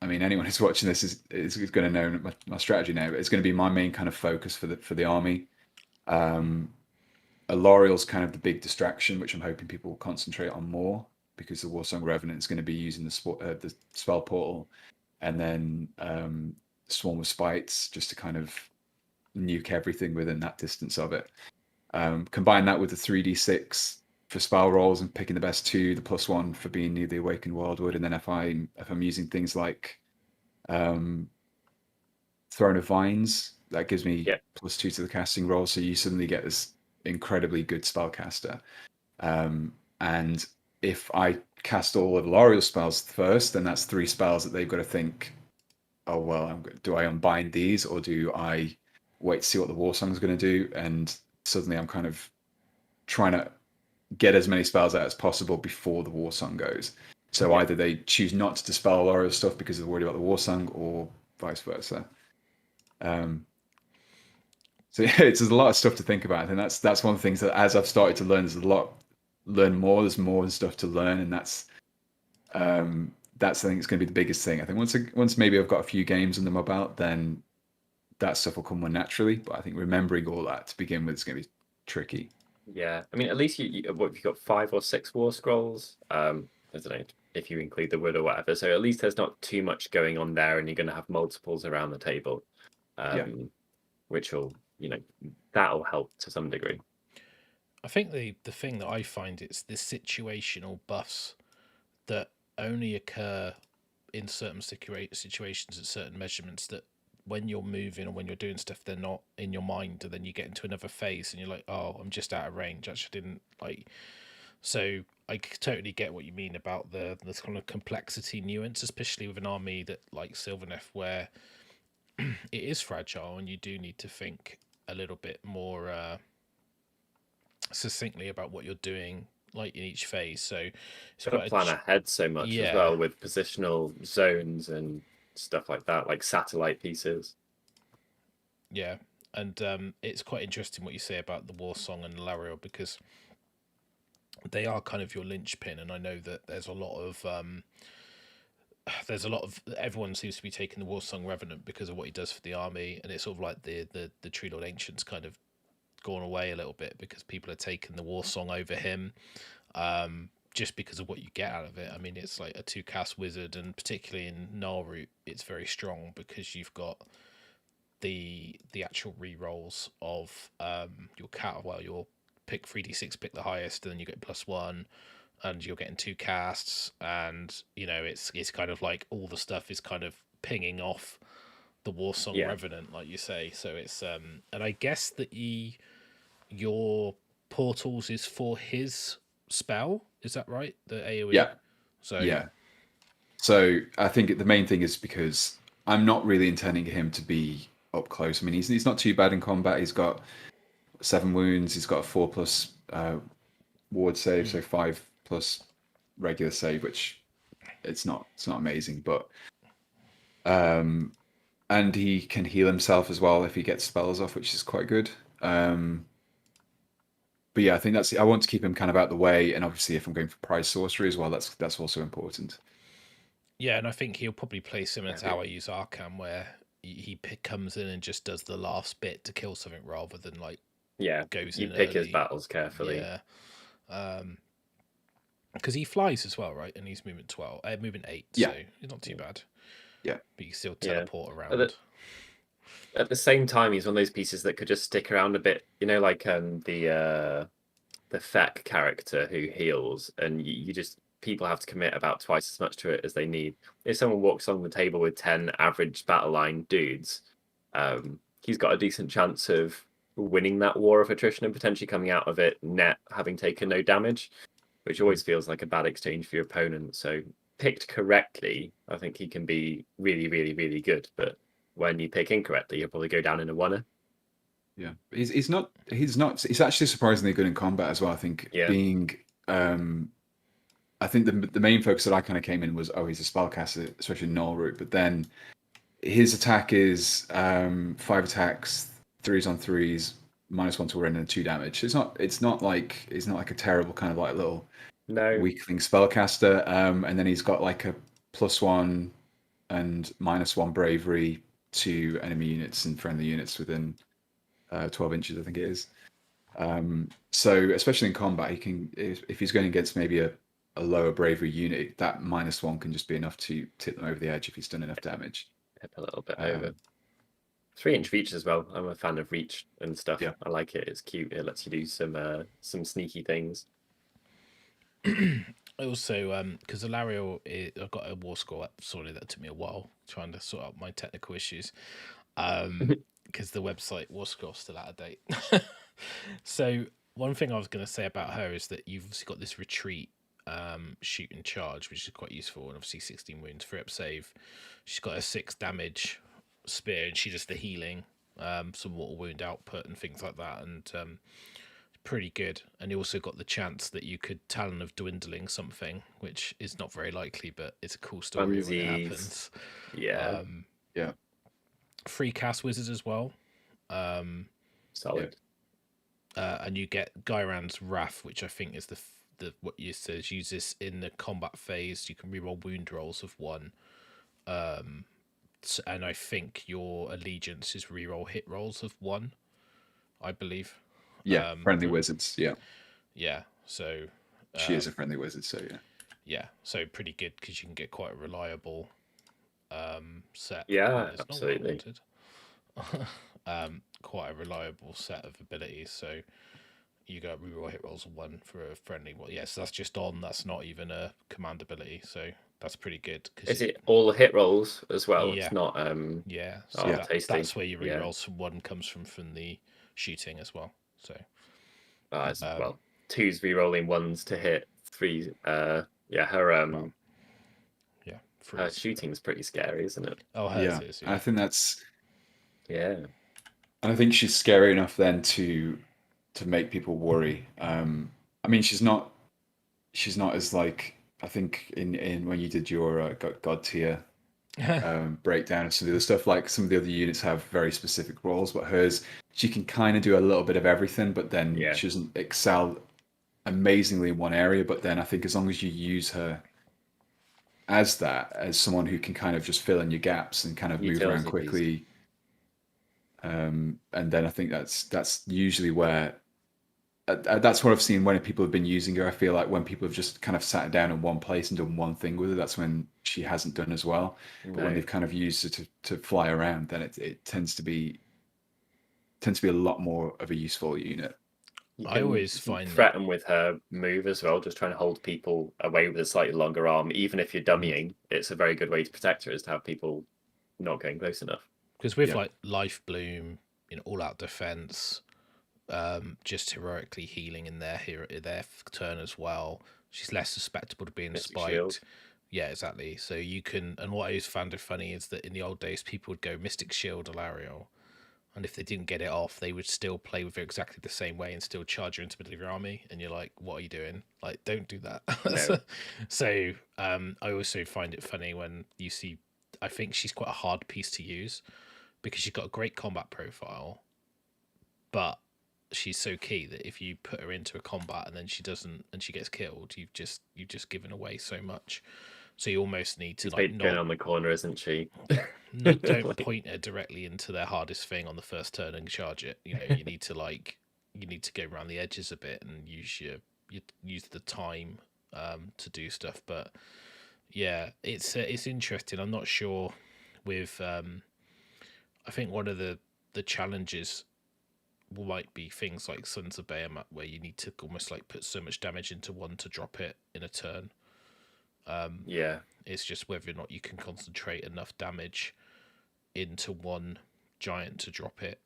I mean, anyone who's watching this is going to know my strategy now, but it's going to be my main kind of focus for the army. L'Oreal's kind of the big distraction, which I'm hoping people will concentrate on more, because the Warsong Revenant is going to be using the spell portal, and then Swarm of Spites, just to kind of nuke everything within that distance of it. Combine that with the 3d6 for spell rolls and picking the best 2, the +1 for being near the Awakened Wildwood, and then if I'm using things like Throne of Vines, that gives me +2 to the casting roll, so you suddenly get this incredibly good spellcaster. And if I cast all of L'Oreal's spells first, then that's 3 spells that they've got to think, oh, well, do I unbind these, or do I wait to see what the Warsong's going to do? And suddenly I'm kind of trying to get as many spells out as possible before the Warsong goes. So either they choose not to dispel L'Oreal's stuff because they're worried about the Warsong, or vice versa. So yeah, there's a lot of stuff to think about, and that's one of the things that, as I've started to learn, there's more stuff to learn, and that's I think it's going to be the biggest thing. I think once maybe I've got a few games in them about, then that stuff will come more naturally. But I think remembering all that to begin with is going to be tricky. Yeah, I mean, at least you've got 5 or 6 war scrolls. I don't know if you include the wood or whatever. So at least there's not too much going on there, and you're going to have multiples around the table. which will, that'll help to some degree. I think the thing that I find it's the situational buffs that only occur in certain situations at certain measurements, that when you're moving or when you're doing stuff, they're not in your mind, and then you get into another phase and you're like, oh, I'm just out of range. Actually didn't like. So I totally get what you mean about the kind of complexity nuance, especially with an army that like Sylvaneth, where it is fragile and you do need to think a little bit more succinctly about what you're doing, like in each phase. So it's Got to plan ahead so much as well, with positional zones and stuff like that, like satellite pieces. Yeah, and it's quite interesting what you say about the War Song and Lariel, because they are kind of your linchpin, and I know that there's a lot of everyone seems to be taking the War Song Revenant because of what he does for the army, and it's sort of like the True Lord Ancient's kind of gone away a little bit because people are taking the War Song over him, just because of what you get out of it. I mean, it's like a 2-cast wizard, and particularly in Gnarlroot, it's very strong because you've got the actual re-rolls of your cat. Well, you'll pick 3d6, pick the highest, and then you get +1, and you're getting 2 casts, and it's kind of like all the stuff is kind of pinging off the War Song Revenant, like you say. So it's and I guess that your portals is for his spell, is that right? The AoE. Yeah. So I think the main thing is because I'm not really intending him to be up close. I mean, he's not too bad in combat. He's got 7 wounds. He's got a 4+ ward save, so 5+ regular save, which it's not amazing, but and he can heal himself as well if he gets spells off, which is quite good. But yeah, I think I want to keep him kind of out the way, and obviously if I'm going for prize sorcery as well, that's also important. Yeah, and I think he'll probably play similar to how I use Arkham, where he comes in and just does the last bit to kill something rather than like goes in. You pick early. his battles carefully. Yeah, because he flies as well, right? And he's movement 8, so he's not too bad. Yeah, but you can still teleport around. At the same time, he's one of those pieces that could just stick around a bit. Like the FAQ character who heals, and you just, people have to commit about twice as much to it as they need. If someone walks on the table with 10 average battle line dudes, he's got a decent chance of winning that war of attrition and potentially coming out of it net having taken no damage, which always feels like a bad exchange for your opponent. So picked correctly, I think he can be really, really, really good. But when you pick incorrectly, you'll probably go down in a oneer. Yeah, he's actually surprisingly good in combat as well. I think being I think the main focus that I kind of came in was, he's a spellcaster, especially in Gnarlroot, but then his attack is 5 attacks, 3s on 3s, -1 to rend and 2 damage. It's not like a terrible kind of like little weakling spellcaster. And then he's got like a +1 and -1 bravery to enemy units and friendly units within 12 inches, I think it is. So especially in combat, he can, if he's going against maybe a lower bravery unit, that -1 can just be enough to tip them over the edge if he's done enough damage. Tip a little bit over. 3-inch reach as well. I'm a fan of reach and stuff. Yeah. I like it. It's cute. It lets you do some sneaky things. Also, because Lariel, I've got a war score up. Sorry, that took me a while trying to sort out my technical issues. Because the website war score still out of date. So one thing I was going to say about her is that you've obviously got this retreat, shoot and charge, which is quite useful, and obviously 16 wounds, 3 up save. She's got a 6 damage spear, and she does the healing, some water wound output and things like that, and pretty good. And you also got the chance that you could Talon of Dwindling something, which is not very likely, but it's a cool story when it happens. Yeah. 3 cast wizards as well. Solid. And you get Gyran's Wrath, which I think is the what you says use this in the combat phase. You can reroll wound rolls of 1. And I think your allegiance is reroll hit rolls of 1, I believe. Yeah, friendly wizards. Yeah. So she is a friendly wizard. So yeah. So pretty good because you can get quite a reliable set. Yeah, absolutely. quite a reliable set of abilities. So you got reroll hit rolls of 1 for a friendly. Well, yes, that's just on. That's not even a command ability. So that's pretty good. Is it all the hit rolls as well? Yeah. It's not. Yeah. So Oh, tasty. that's where your Yeah. rerolls from 1 comes from the shooting as well. So. Well, 2's rerolling, 1's to hit, 3. Yeah, her yeah, her shooting's pretty scary, isn't it? Oh, hers is. Yeah. I think that's. Yeah. And I think she's scary enough then to make people worry. I mean, she's not as like, I think in when you did your God tier breakdown of some of the other stuff, like some of the other units have very specific roles, but hers, she can kind of do a little bit of everything, but then she doesn't excel amazingly in one area. But then I think as long as you use her as someone who can kind of just fill in your gaps and kind of move around quickly, and then I think that's usually where that's what I've seen when people have been using her. I feel like when people have just kind of sat down in one place and done one thing with her, that's when she hasn't done as well. No. But when they've kind of used her to fly around, then it tends to be a lot more of a useful unit. I always find threaten with her move as well, just trying to hold people away with a slightly longer arm. Even if you're dummying, it's a very good way to protect her, is to have people not getting close enough. Because with like Life Bloom, all out defense, just heroically healing in their turn as well, she's less susceptible to being spiked. Shield. Yeah, exactly. So you can, and what I always found it funny is that in the old days, people would go Mystic Shield Alariel, and if they didn't get it off, they would still play with it exactly the same way and still charge you into the middle of your army. And you're like, what are you doing? Like, don't do that. No. So I also find it funny when you see, I think she's quite a hard piece to use because she's got a great combat profile, but she's so key that if you put her into a combat and then she doesn't, and she gets killed, you've just given away so much. So you almost need to like not on the corner, isn't she? Don't point her directly into their hardest thing on the first turn and charge it. You need to go around the edges a bit and use the time to do stuff. But yeah, it's interesting. I'm not sure with I think one of the challenges might be things like Sons of Bahamut, where you need to almost like put so much damage into one to drop it in a turn. It's just whether or not you can concentrate enough damage into one giant to drop it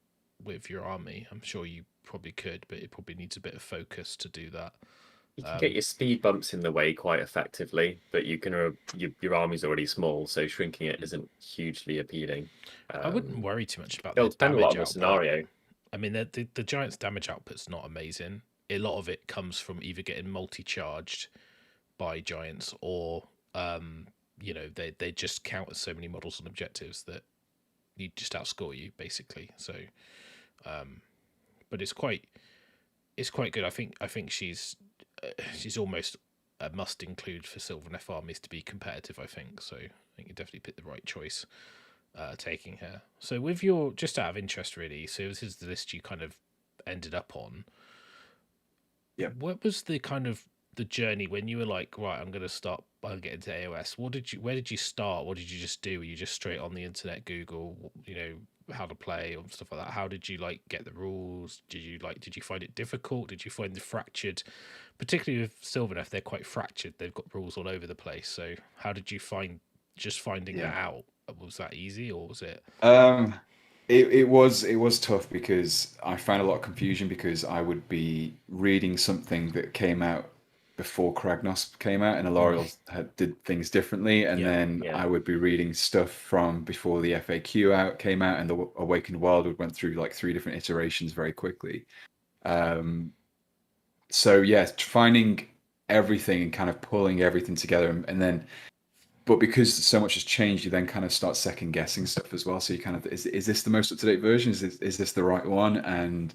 with your army. I'm sure you probably could, but it probably needs a bit of focus to do that. You can get your speed bumps in the way quite effectively, but you can your army's already small, so shrinking it isn't hugely appealing. I wouldn't worry too much about it'll the depend a lot on damage the scenario. I mean, the giant's damage output's not amazing. A lot of it comes from either getting multi-charged by giants or they just count as so many models and objectives that you just outscore you basically. So but it's quite good. I think she's almost a must include for Sylvaneth armies to be competitive, I think. So I think you definitely picked the right choice taking her. So with your, just out of interest really, so this is the list you kind of ended up on. Yeah. What was the kind of the journey when you were like, right, I'm going to start by getting to AOS? Where did you start? What did you just do? Were you just straight on the internet, Google, how to play or stuff like that? How did you like get the rules? Did you find it difficult? Did you find the fractured, particularly with Sylvaneth, they're quite fractured. They've got rules all over the place. So how did you find finding that out? Was that easy or was it? It was tough because I found a lot of confusion because I would be reading something that came out before Kragnos came out and Alariel did things differently, and then I would be reading stuff from before the FAQ came out, and the Awakened Wildwood went through like 3 different iterations very quickly. So yeah, finding everything and kind of pulling everything together, and then. But because so much has changed, you then kind of start second guessing stuff as well. So you kind of, is this the most up to date version? Is this the right one? And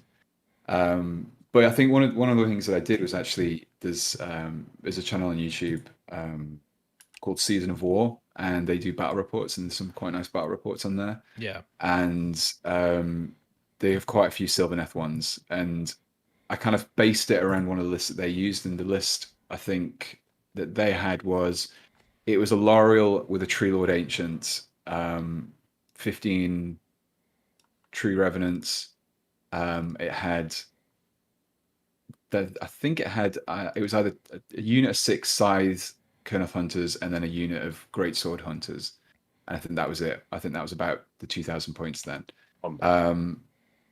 but I think one of the things that I did was actually there's a channel on YouTube called Season of War, and they do battle reports, and there's some quite nice battle reports on there. Yeah. And they have quite a few Sylvaneth ones, and I kind of based it around one of the lists that they used. And the list I think that they had was. It was a Alariel with a Tree Lord Ancient, 15 tree revenants. It had I think it had it was either a unit of 6 scythe Kernoth hunters and then a unit of greatsword hunters. And I think that was it. I think that was about the 2,000 points then.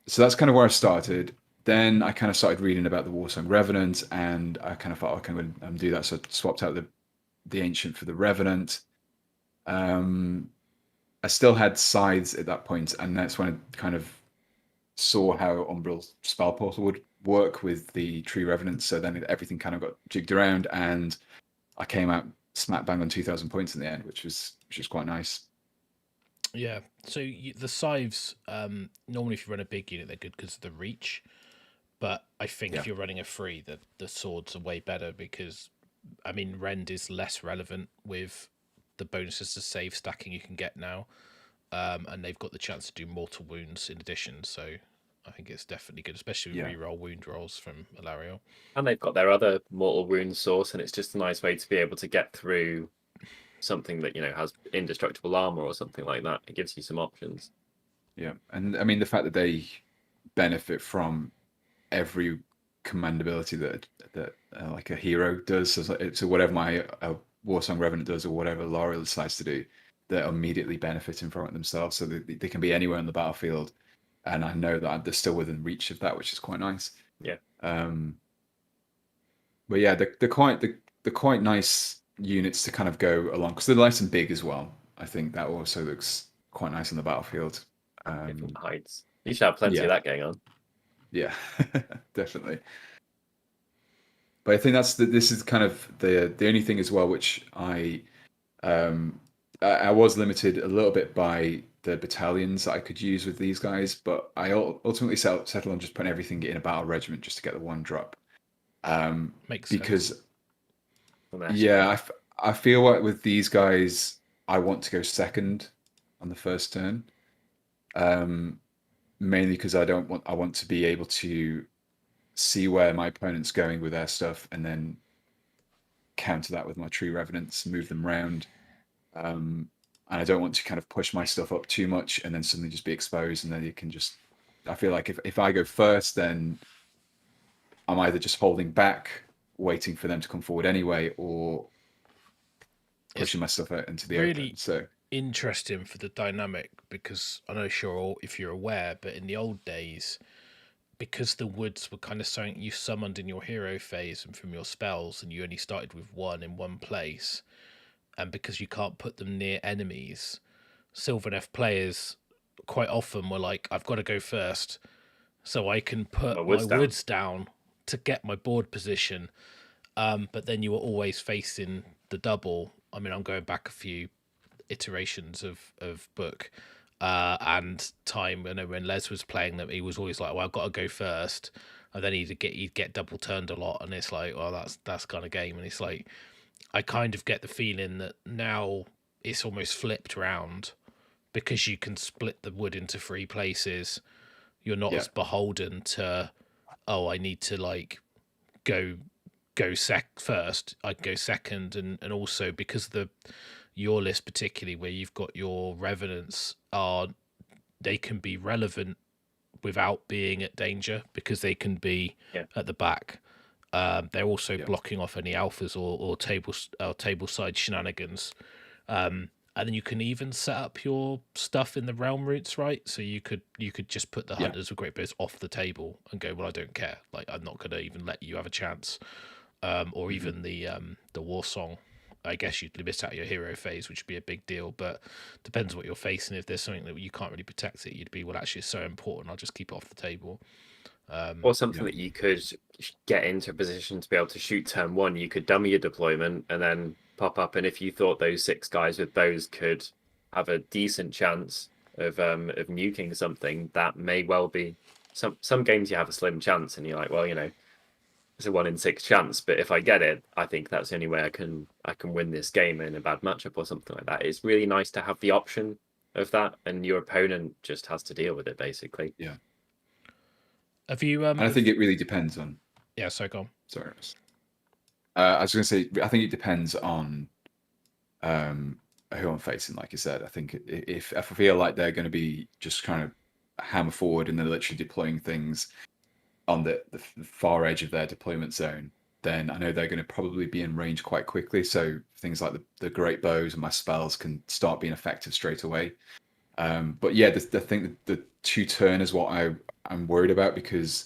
So that's kind of where I started. Then I kind of started reading about the Warsong Revenant, and I kind of thought, okay, I'm going to do that. So I swapped out the Ancient for the Revenant. I still had scythes at that point, and that's when I kind of saw how Umbral Spell Portal would work with the Tree Revenant. So then everything kind of got jigged around, and I came out smack bang on 2,000 points in the end, which was quite nice. Yeah. So the scythes, normally if you run a big unit, they're good because of the reach. But I think if you're running a free, the swords are way better because, I mean, Rend is less relevant with the bonuses to save stacking you can get now. And they've got the chance to do mortal wounds in addition. So I think it's definitely good, especially with reroll wound rolls from Alariel. And they've got their other mortal wound source, and it's just a nice way to be able to get through something that, you know, has indestructible armor or something like that. It gives you some options. Yeah, and I mean the fact that they benefit from every command ability that like a hero does. So whatever my Warsong Revenant does, or whatever L'Oreal decides to do, they're immediately benefiting from it themselves. So they can be anywhere on the battlefield, and I know that they're still within reach of that, which is quite nice. Yeah. But yeah, they're quite nice units to kind of go along because they're nice and big as well. I think that also looks quite nice on the battlefield. Different heights. You should have plenty of that going on. Yeah, definitely. But I think this is kind of the only thing as well, which I was limited a little bit by the battalions that I could use with these guys, but I ultimately settled on just putting everything in a battle regiment just to get the one drop. Makes because sense. Yeah, I feel like with these guys, I want to go second on the first turn. Mainly because I want to be able to see where my opponent's going with their stuff and then counter that with my Tree Revenants, move them around. And I don't want to kind of push my stuff up too much and then suddenly just be exposed, and then you can just, I feel like if I go first, then I'm either just holding back, waiting for them to come forward anyway, or pushing my stuff out into the open. So interesting for the dynamic, because I know sure if you're aware, but in the old days, because the woods were kind of something you summoned in your hero phase and from your spells, and you only started with one in one place, and because you can't put them near enemies, Sylvaneth players quite often were like, I've got to go first so I can put my woods down to get my board position. But then you were always facing the double. I mean, I'm going back a few iterations of book and time. I know when Les was playing them, he was always like, well, I've got to go first, and then he'd get double turned a lot, and it's like, well, that's kind of game. And it's like, I kind of get the feeling that now it's almost flipped around, because you can split the wood into 3 places. You're not as beholden to, oh, I need to like go first, I go second, and also because your list particularly where you've got your revenants they can be relevant without being at danger, because they can be at the back. They're also blocking off any alphas or table side shenanigans. And then you can even set up your stuff in the realm routes, right? So you could just put the hunters with great bows off the table and go, well, I don't care. Like, I'm not going to even let you have a chance. Or even the war song. I guess you'd miss out your hero phase, which would be a big deal, but depends what you're facing. If there's something that you can't really protect it, you'd be, well, actually it's so important, I'll just keep it off the table. Or something that you could get into a position to be able to shoot turn 1. You could dummy your deployment and then pop up, and if you thought those 6 guys with bows could have a decent chance of nuking something, that may well be some games you have a slim chance, and you're like, well, you know, it's a 1 in 6 chance, but if I get it, I think that's the only way I can win this game in a bad matchup or something like that. It's really nice to have the option of that, and your opponent just has to deal with it, basically. Yeah. Have you? And I think it really depends on. Yeah, so go on. Sorry. I was going to say, I think it depends on who I'm facing. Like you said, I think if I feel like they're going to be just kind of hammer forward and they're literally deploying things on the far edge of their deployment zone, then I know they're going to probably be in range quite quickly. So things like the great bows and my spells can start being effective straight away. But yeah, the thing that the 2-turn is what I'm worried about, because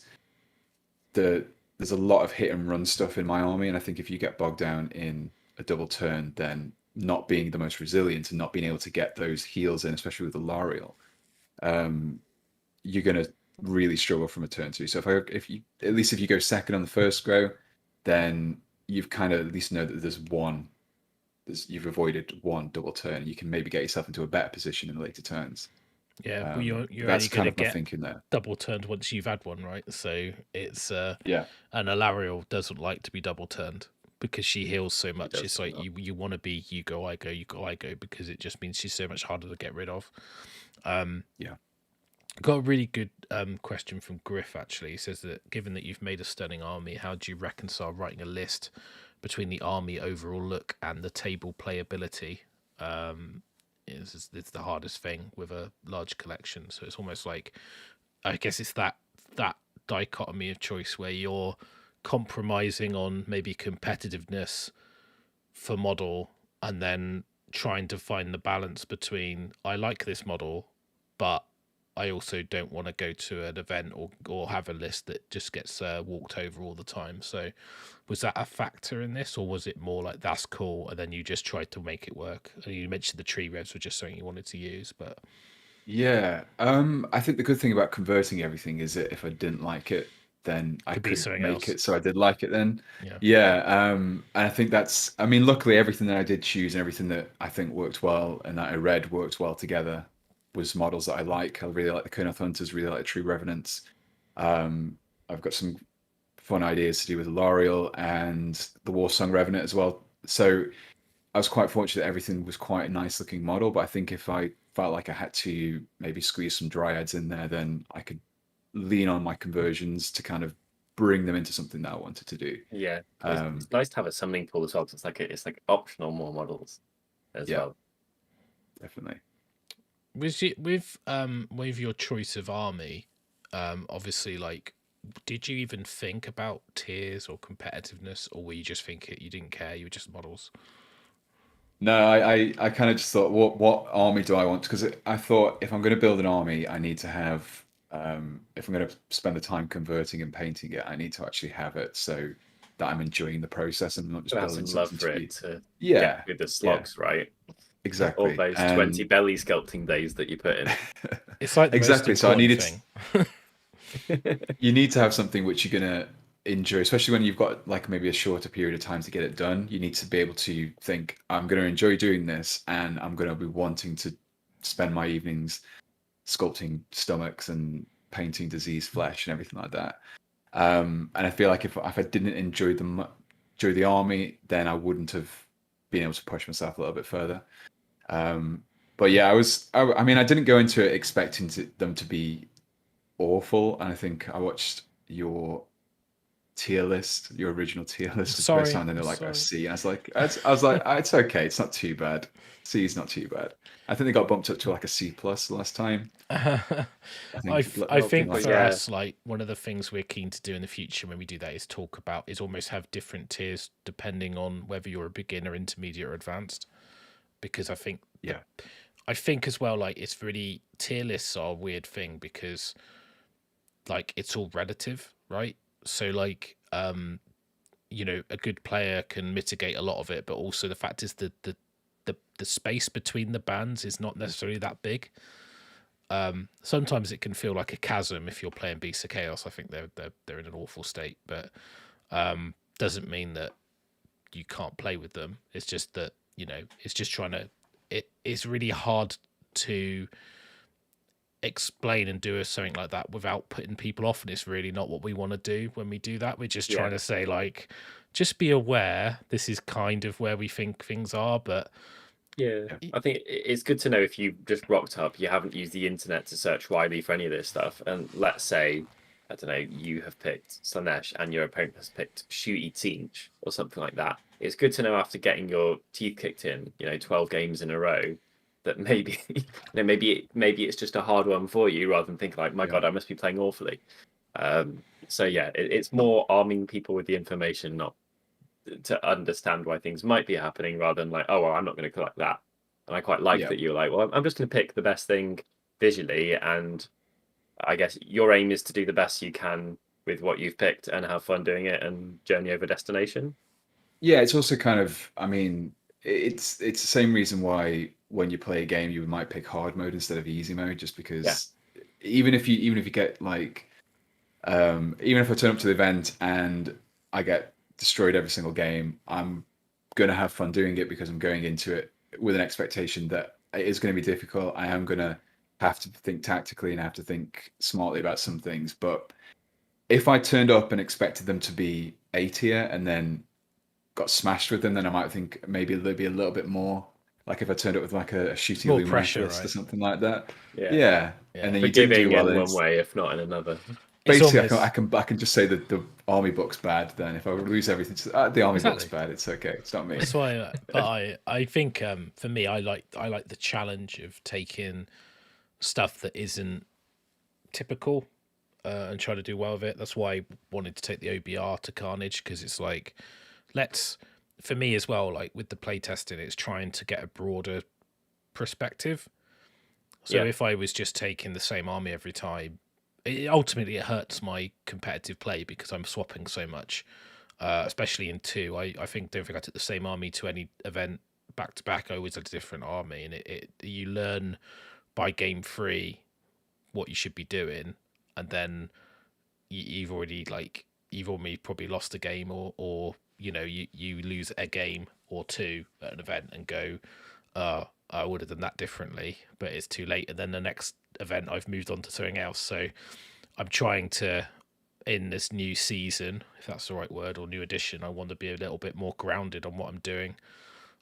there's a lot of hit and run stuff in my army, and I think if you get bogged down in a double turn, then not being the most resilient and not being able to get those heals in, especially with the Lariel, you're going to really struggle from a turn 2. So if you go second on the first go, then you've kind of at least know that you've avoided one double turn. You can maybe get yourself into a better position in the later turns. Yeah, but you're that's only kind going of to my get thinking there. double turned once you've had one, right? So it's Yeah, and Alariel doesn't like to be double turned because she heals so much. It's like not. you want to be you go I go, you go I go, because it just means she's so much harder to get rid of. yeah. Got a really good question from Griff, actually. He says that given that you've made a stunning army, how do you reconcile writing a list between the army overall look and the table playability? It's the hardest thing with a large collection. So it's almost like, I guess it's that dichotomy of choice where you're compromising on maybe competitiveness for model, and then trying to find the balance between, I like this model, but I also don't want to go to an event or have a list that just gets walked over all the time. So was that a factor in this, or was it more like that's cool and then you just tried to make it work? And you mentioned the tree revs were just something you wanted to use, but Yeah. I think the good thing about converting everything is that if I didn't like it, then I Could be could something make else. it so I did like it then. Yeah. Yeah. And I think I mean, luckily everything that I did choose and everything that I think worked well and that I read worked well together was models that I like. I really like the Kernoth Hunters, really like the True Revenants. I've got some fun ideas to do with the L'Oreal and the Warsong Revenant as well. So I was quite fortunate that everything was quite a nice looking model, but I think if I felt like I had to maybe squeeze some dryads in there, then I could lean on my conversions to kind of bring them into something that I wanted to do. Yeah, it's nice to have a summoning pool as well. 'Cause it's like optional more models as Yeah. well. Definitely. With your choice of army, obviously, like, did you even think about tiers or competitiveness, or were you just thinking you didn't care, you were just models? No, I kind of just thought, what army do I want? Because I thought if I'm going to build an army, I need to have, if I'm going to spend the time converting and painting it, I need to actually have it so that I'm enjoying the process and not just Gotta have building some love something for to be. it to Yeah, get with the slogs, right? All exactly. those 20 belly sculpting days that you put in. It's like the Exactly. most So I important needed thing. you need to have something which you're gonna enjoy, especially when you've got like maybe a shorter period of time to get it done. You need to be able to think, I'm gonna enjoy doing this, and I'm gonna be wanting to spend my evenings sculpting stomachs and painting diseased flesh and everything like that. And I feel like if I didn't enjoy the army, then I wouldn't have been able to push myself a little bit further. But yeah, I mean, I didn't go into it expecting them to be awful, and I think I watched your tier list, your original tier list, for the first time, and they're like, Sorry. "Oh, C," and I was like, "It's okay, it's not too bad. C is not too bad." I think they got bumped up to like a C plus last time. I think like for yeah. us, like, one of the things we're keen to do in the future when we do that is talk about, is almost have different tiers depending on whether you're a beginner, intermediate, or advanced. Because I think Yeah. I think as well, like, it's really, tier lists are a weird thing because, like, it's all relative, right? So, like, a good player can mitigate a lot of it, but also the fact is that the space between the bands is not necessarily that big. Sometimes it can feel like a chasm if you're playing Beasts of Chaos. I think they're in an awful state, but doesn't mean that you can't play with them. It's just that, it's just trying to. It's really hard to explain and do something like that without putting people off, and it's really not what we want to do when we do that. We're just trying to say, like, just be aware this is kind of where we think things are, but I think it's good to know if you just rocked up, you haven't used the internet to search widely for any of this stuff, and let's say, I don't know, you have picked Slanesh and your opponent has picked Shooty Teench or something like that. It's good to know after getting your teeth kicked in, 12 games in a row, that maybe maybe it's just a hard one for you, rather than think like, my God, I must be playing awfully. So yeah, it's more arming people with the information, not to understand why things might be happening, rather than like, oh well, I'm not going to collect that. And I quite like that you're like, well, I'm just going to pick the best thing visually, and I guess your aim is to do the best you can with what you've picked and have fun doing it and journey over destination. Yeah, it's also kind of, I mean, it's the same reason why when you play a game you might pick hard mode instead of easy mode, just because even if you get like even if I turn up to the event and I get destroyed every single game, I'm gonna have fun doing it because I'm going into it with an expectation that it is going to be difficult. I am gonna have to think tactically and have to think smartly about some things. But if I turned up and expected them to be A tier and then got smashed with them, then I might think maybe there'd be a little bit more. Like if I turned up with like a shooting More Lumineth pressure, list right? or something like that. Yeah. And then you didn't do Forgiving well. in one way, if not in another. Basically, almost... I can just say that the army book's bad. Then if I lose everything, the army book's bad. It's okay. It's not me. That's why. But I think for me, I like the challenge of taking stuff that isn't typical and try to do well with it. That's why I wanted to take the OBR to Carnage, because it's like, for me as well, like with the playtesting, it's trying to get a broader perspective. So if I was just taking the same army every time, ultimately it hurts my competitive play because I'm swapping so much, especially in 2. I don't think I took the same army to any event back to back. I always had a different army, and you learn by game 3 what you should be doing, and then you've already probably lost a game, or you lose a game or 2 at an event and go, I would have done that differently, but it's too late. And then the next event I've moved on to something else. So I'm trying to, in this new season, if that's the right word, or new edition, I want to be a little bit more grounded on what I'm doing.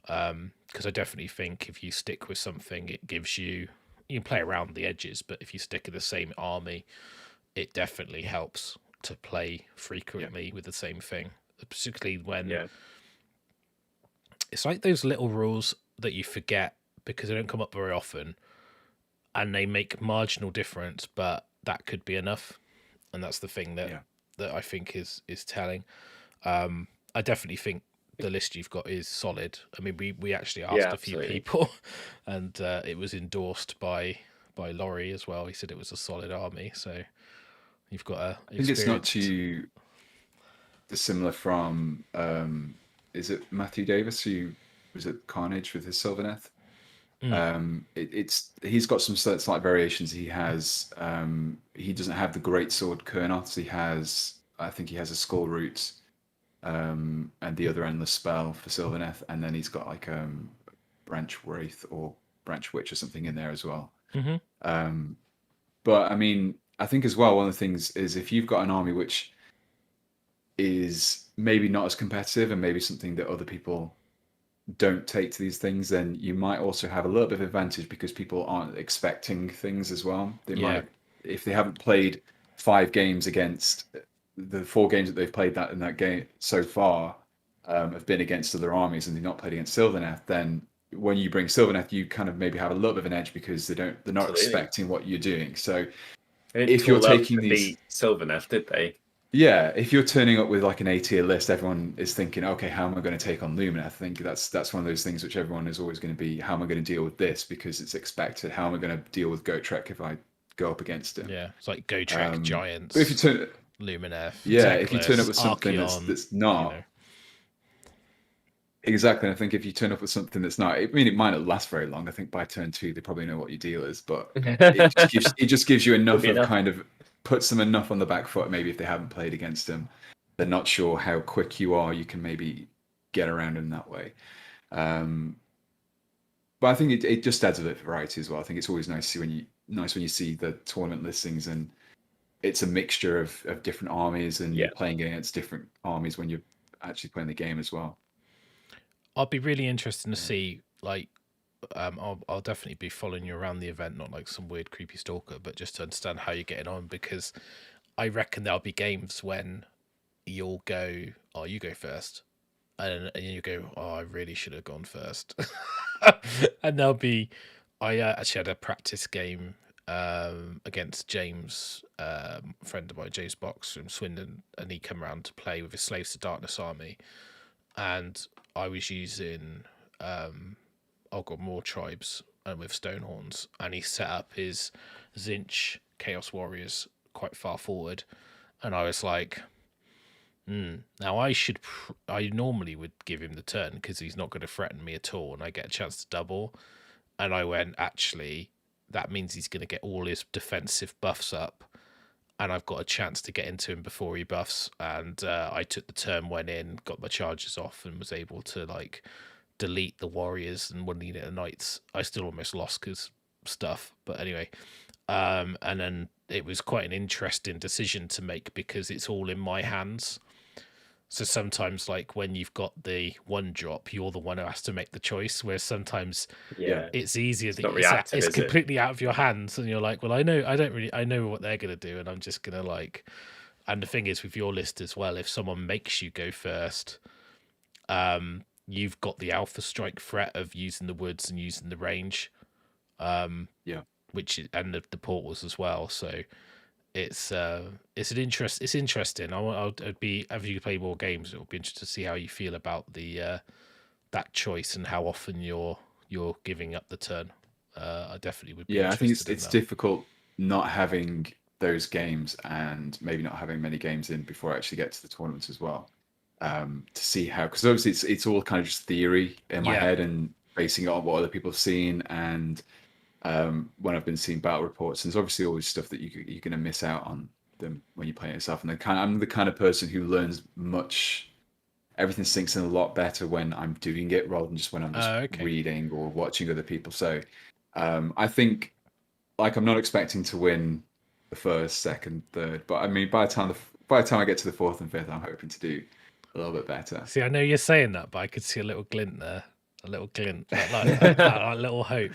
Because I definitely think if you stick with something, it gives you can play around the edges, but if you stick in the same army, it definitely helps to play frequently with the same thing, particularly when it's like those little rules that you forget because they don't come up very often, and they make marginal difference, but that could be enough. And that's the thing that I think is telling. I definitely think the list you've got is solid. I mean, we actually asked a few people, and it was endorsed by Laurie as well. He said it was a solid army. So you've got a. I think it's not too dissimilar from is it Matthew Davis who was at Carnage with his Sylvaneth? He's got some slight variations. He has he doesn't have the great sword Kurnoths. I think he has a Skull Root and the other endless spell for Sylvaneth, and then he's got like Branch Wraith or Branch Witch or something in there as well. But I mean, I think as well, one of the things is if you've got an army which is maybe not as competitive and maybe something that other people don't take to these things, then you might also have a little bit of advantage because people aren't expecting things as well. They might, if they haven't played 5 games against the 4 games that they've played in that game so far, have been against other armies and they've not played against Sylvaneth, then when you bring Sylvaneth, you kind of maybe have a little bit of an edge because they're not expecting what you're doing. So if you're taking these Sylvaneth, did they? Yeah, if you're turning up with like an A-tier list, everyone is thinking, okay, how am I going to take on Lumen? I think that's one of those things which everyone is always going to be, how am I going to deal with this? Because it's expected. How am I going to deal with Gotrek if I go up against him? Yeah, it's like Gotrek, Giants, but if you turn, Lumineth, if you turn up with something Archeon, that's not... Exactly, and I think if you turn up with something that's not... I mean, it might not last very long. I think by turn 2, they probably know what your deal is, but it just gives you enough of kind of... puts them enough on the back foot, maybe if they haven't played against them. They're not sure how quick you are, you can maybe get around in that way. But I think it just adds a bit of variety as well. I think it's always nice when you see the tournament listings and it's a mixture of different armies and you're playing against different armies when you're actually playing the game as well. I'd be really interested to see, like, I'll definitely be following you around the event, not like some weird creepy stalker, but just to understand how you're getting on, because I reckon there'll be games when you'll go, oh, you go first, and you go, oh, I really should have gone first. And there'll be I actually had a practice game against James, friend of mine, James Box from Swindon, and he came around to play with his Slaves to Darkness army, and I was using I've got more tribes and with Stonehorns, and he set up his Zinch Chaos Warriors quite far forward, and I was like, now I normally would give him the turn because he's not going to threaten me at all, and I get a chance to double. And I went, actually, that means he's going to get all his defensive buffs up, and I've got a chance to get into him before he buffs. And I took the turn, went in, got my charges off, and was able to like delete the warriors and one unit of knights. I still almost lost because stuff, but anyway. And then it was quite an interesting decision to make because it's all in my hands. So sometimes, like when you've got the one drop, you're the one who has to make the choice. Whereas sometimes, it's easier that it's completely out of your hands, and you're like, well, I know what they're gonna do, and I'm just gonna like. And the thing is, with your list as well, if someone makes you go first, you've got the alpha strike threat of using the woods and using the range, which and the portals as well. So. It's interesting. I'd be, as you play more games, it'll be interesting to see how you feel about the that choice and how often you're giving up the turn. I definitely would be. Yeah, I think it's difficult not having those games and maybe not having many games in before I actually get to the tournaments as well. To see how, because obviously it's all kind of just theory in my head and basing it on what other people have seen, and when I've been seeing battle reports, and there's obviously always stuff that you're going to miss out on them when you play it yourself. And I'm the kind of person who learns everything sinks in a lot better when I'm doing it rather than just when I'm just reading or watching other people. So I think, like, I'm not expecting to win the first, second, third, but I mean, by the time I get to the fourth and fifth, I'm hoping to do a little bit better. See, I know you're saying that, but I could see a little glint there, a little glint, like a little hope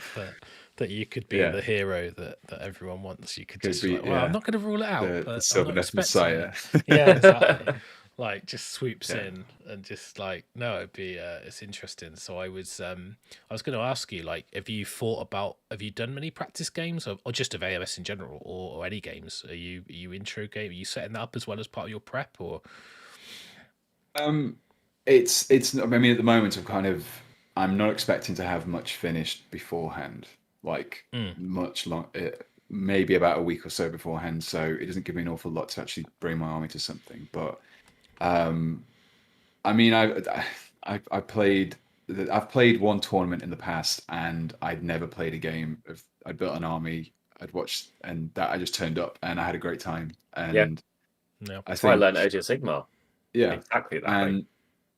that you could be the hero that everyone wants. You could just be, I'm not going to rule it out, but the Sylvaneth Messiah. Yeah, exactly. Like just swoops in and just like, no, it'd be it's interesting. So I was going to ask you, like, have you done many practice games or just of AOS in general, or any games? Are you intro game? Are you setting that up as well as part of your prep, or? It's I mean, at the moment I'm not expecting to have much finished beforehand. Like much long, maybe about a week or so beforehand. So it doesn't give me an awful lot to actually bring my army to something. But I mean, I've played one tournament in the past, and I'd never played a game of. I'd built an army, I'd watched, and that I just turned up, and I had a great time. And that's why I learned Age of Sigmar. Yeah, exactly that. And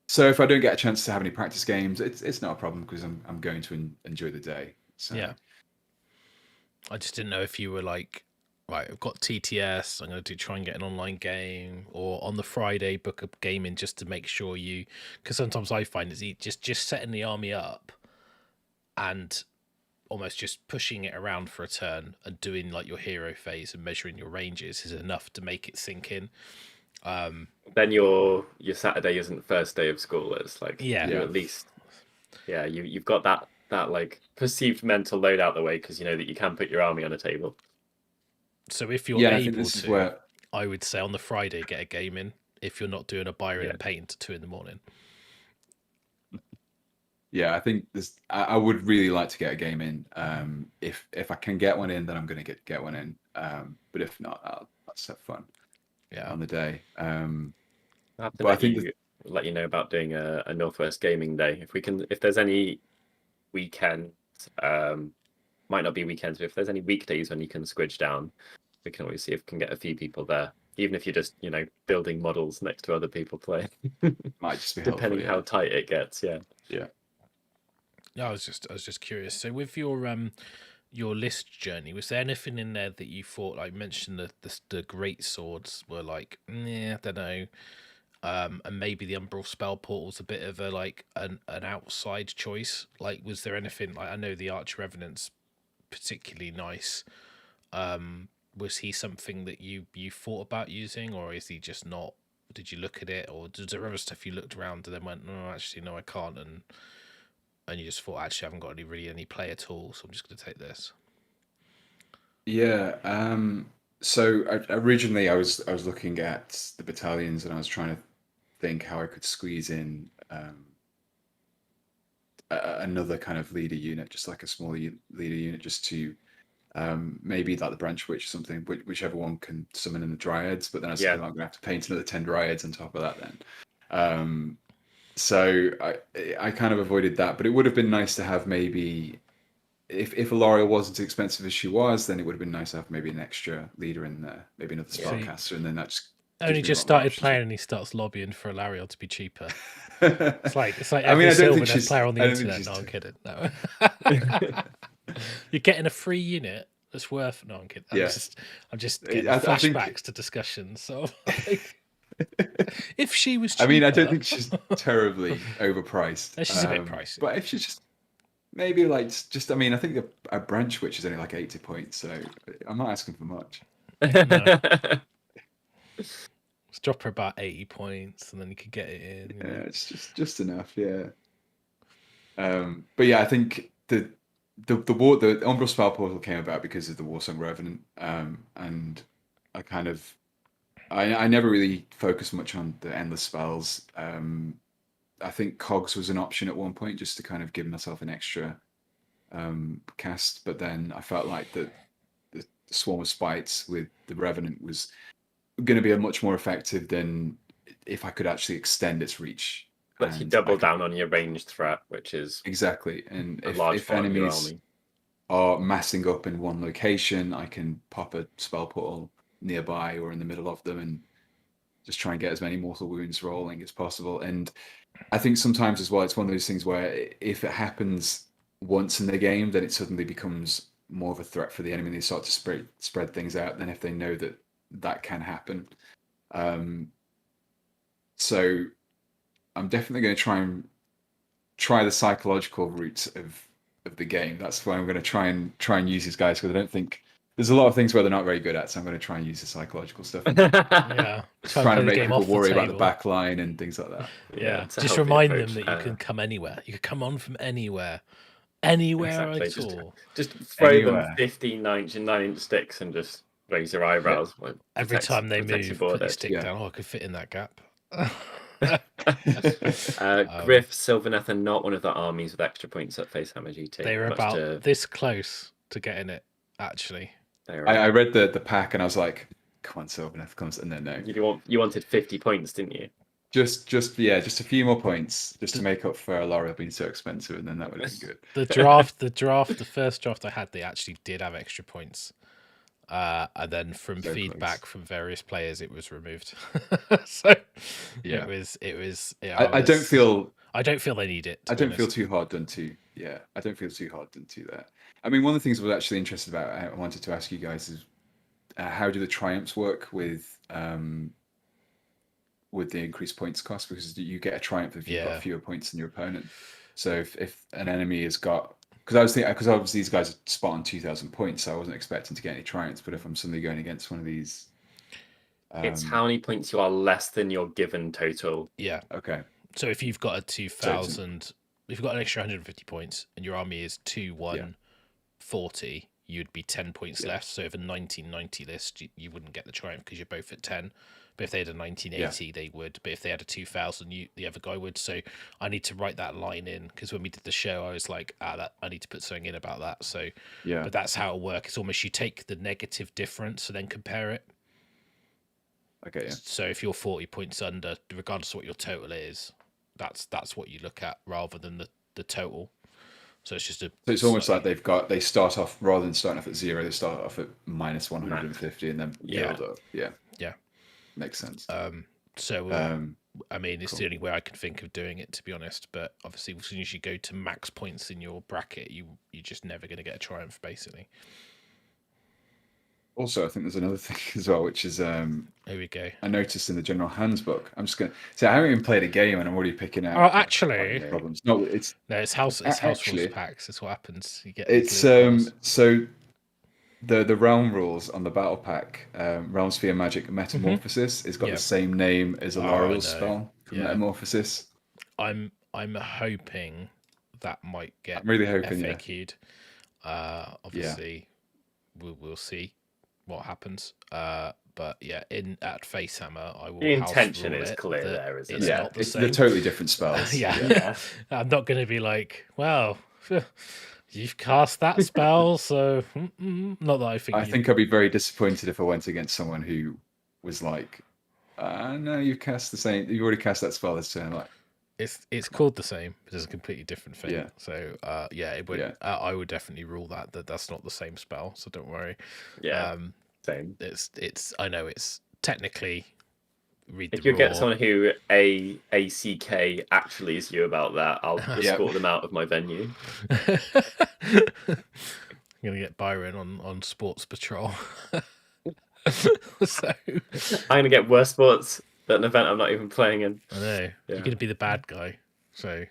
so if I don't get a chance to have any practice games, it's not a problem because I'm going to enjoy the day. So. Yeah. I just didn't know if you were like, right, I've got TTS, I'm going to try and get an online game, or on the Friday book up gaming just to make sure because sometimes I find it's just setting the army up and almost just pushing it around for a turn and doing like your hero phase and measuring your ranges is enough to make it sink in. Then your Saturday isn't first day of school. It's like you at least you've got that like perceived mental load out the way because you know that you can put your army on a table. So if you're able to, I would say on the Friday get a game in if you're not doing a Byron and Payton to 2 a.m. Yeah, I think I would really like to get a game in. If I can get one in, then I'm going to get one in. But if not, I'll have fun. On the day. I think let you know about doing a Northwest Gaming Day if there's any weekends, might not be weekends, but if there's any weekdays when you can squidge down, we can always see if we can get a few people there, even if you're just building models next to other people playing. Might just be depending helpful, how tight it gets. Yeah. I was just curious. So with your list journey, was there anything in there that you thought, like, mentioned the great swords were like, I don't know, and maybe the Umbral spell portal's a bit of a like an outside choice? Like, was there anything, like, I know the Arch Revenant's particularly nice. Was he something that you thought about using, or is he just not? Did you look at it, or was there other stuff you looked around and then went, no, actually no, I can't, and you just thought, actually, I haven't got any play at all, so I'm just going to take this. Yeah. So originally I was looking at the battalions, and I was trying to think how I could squeeze in another kind of leader unit, just like a small leader unit, just to maybe like the branch witch or something, whichever one can summon in the dryads. But then I was thinking, I'm gonna have to paint another 10 dryads on top of that then. So I kind of avoided that, but it would have been nice to have maybe, if Ilaria wasn't as expensive as she was, then it would have been nice to have maybe an extra leader in there, maybe another spellcaster, and then that just started playing and he starts lobbying for Ilaria to be cheaper. It's like every I mean, I don't think Sylvaneth player on the internet. No, I'm kidding. No. You're getting a free unit that's worth. No, I'm kidding. I'm just getting flashbacks to discussions. So, if she was cheaper, I mean, I don't think she's terribly overpriced. She's a bit pricey, but if she's just maybe like just, I mean, I think a branch witch is only like 80 points, so I'm not asking for much. No. Let's drop her about 80 points, and then you could get it in. Yeah, it's just enough. Yeah. But yeah, I think the Umbral Spell Portal came about because of the Warsong Revenant, and I never really focused much on the endless spells. I think Cogs was an option at one point, just to kind of give myself an extra cast, but then I felt like the Swarm of Spites with the Revenant was going to be much more effective than if I could actually extend its reach. But you double down on your ranged threat, which is exactly. And if enemies are massing up in one location, I can pop a spell portal nearby or in the middle of them and just try and get as many mortal wounds rolling as possible. And I think sometimes as well, it's one of those things where if it happens once in the game, then it suddenly becomes more of a threat for the enemy. They start to spread things out than if they know that can happen. So I'm definitely going to try the psychological route of the game. That's why I'm going to try and use these guys, because I don't think there's a lot of things where they're not very good at. So I'm going to try and use the psychological stuff. Yeah, trying to make people worry about the back line and things like that. Yeah, just remind them that you can come anywhere. You can come on from anywhere at all. Just throw them 15 9-inch sticks and just raise your eyebrows. Yeah. Every time they move, put your stick down. Oh, I could fit in that gap. Griff, Sylvaneth are not one of the armies with extra points at FACEHAMMER GT. They were about this close to getting it, actually. I read the pack and I was like, come on, Sylvaneth comes, and then no. You wanted 50 points, didn't you? Just a few more points, just to make up for Laura being so expensive, and then that would have been good. The first draft I had, they actually did have extra points. And then from feedback from various players, it was removed. So yeah, it was. I don't feel they need it. I don't feel too hard done to. Yeah, I don't feel too hard done to that. I mean, one of the things I was actually interested about, I wanted to ask you guys, is how do the triumphs work with the increased points cost? Because you get a triumph if you've got fewer points than your opponent. So if an enemy has got, because obviously these guys are spot on 2,000 points, so I wasn't expecting to get any triumphs. But if I'm suddenly going against one of these, it's how many points you are less than your given total. Yeah. Okay. So if you've got a 2,000, if you've got an extra 150 points, and your army is 2,140, you'd be 10 points less. So if a 1990 list, you wouldn't get the triumph because you're both at 10. But if they had a 1980, they would. But if they had a 2,000, the other guy would. So I need to write that line in, because when we did the show, I was like, I need to put something in about that. So yeah, but that's how it'll work. It's almost you take the negative difference and then compare it. Okay. Yeah. So if you're 40 points under, regardless of what your total is, that's what you look at rather than the total. So it's just it's almost like they start off, rather than starting off at 0, they start off at minus 150 and then build up. Yeah. Makes sense. I mean, it's the only way I can think of doing it, to be honest. But obviously, as soon as you go to max points in your bracket, you're just never going to get a triumph, basically. Also, I think there's another thing as well, which is here we go. I noticed in the general handbook. I'm just gonna say I haven't even played a game, and I'm already picking out. Oh, actually, problems. No, it's house rules packs. That's what happens. You get so. The realm rules on the battle pack, Realm Sphere Magic Metamorphosis, has got the same name as a Laurel spell from Metamorphosis. I'm hoping that might get I'm really hoping, FAQ'd. Obviously, we'll see what happens. But yeah, at FaceHammer, I will The house intention rule is it clear that there, isn't it's it? not the they're same. totally different spells. Yeah. I'm not going to be like, well, you've cast that spell, so not that I think. I think I'd be very disappointed if I went against someone who was like, no, you've cast the same. You've already cast that spell this turn. Like, it's called the same, but it's a completely different thing. Yeah. So it would. Yeah. I would definitely rule that's not the same spell. So don't worry. Yeah. Same. It's. I know it's technically. Read If the you get raw. someone who ACK actually is you about that, I'll escort them out of my venue. I'm gonna get Byron on sports patrol. So I'm gonna get worse sports at an event I'm not even playing in. I know you're gonna be the bad guy. So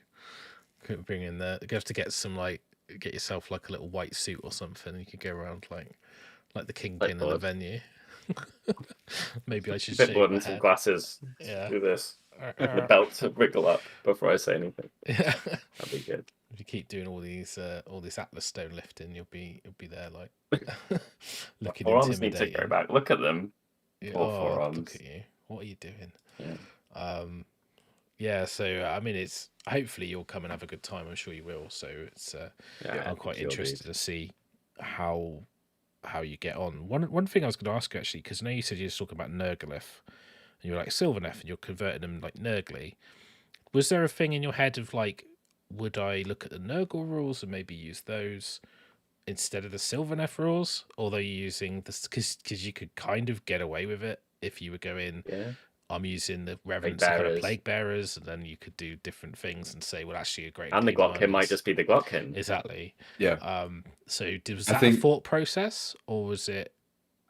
couldn't bring in there. You have to get some get yourself like a little white suit or something. And you could go around like the kingpin in the venue. Maybe I should bit more than some glasses. Yeah. Do this. The belt to wriggle up before I say anything. Yeah. That'd be good. If you keep doing all this Atlas stone lifting, you'll be there like looking Forearms need intimidating. to go back. Look at them. Yeah. Poor forearms. Look at you. What are you doing? Yeah. Yeah. So I mean, it's hopefully you'll come and have a good time. I'm sure you will. So it's I'm quite interested to see how you get on. One thing I was going to ask you actually, because I know you said you were talking about Nergalith, and you're like Sylvaneth, and you're converting them like Nurgly. Was there a thing in your head of like, would I look at the Nurgle rules and maybe use those instead of the Sylvaneth rules? Although you're using this, because you could kind of get away with it if you were going. Yeah. I'm using the Reverence kind of Plague Bearers, and then you could do different things and say, well, actually, a great. And the Glotkin might just be the Glotkin. Exactly. Yeah. So was that a thought process, or was it?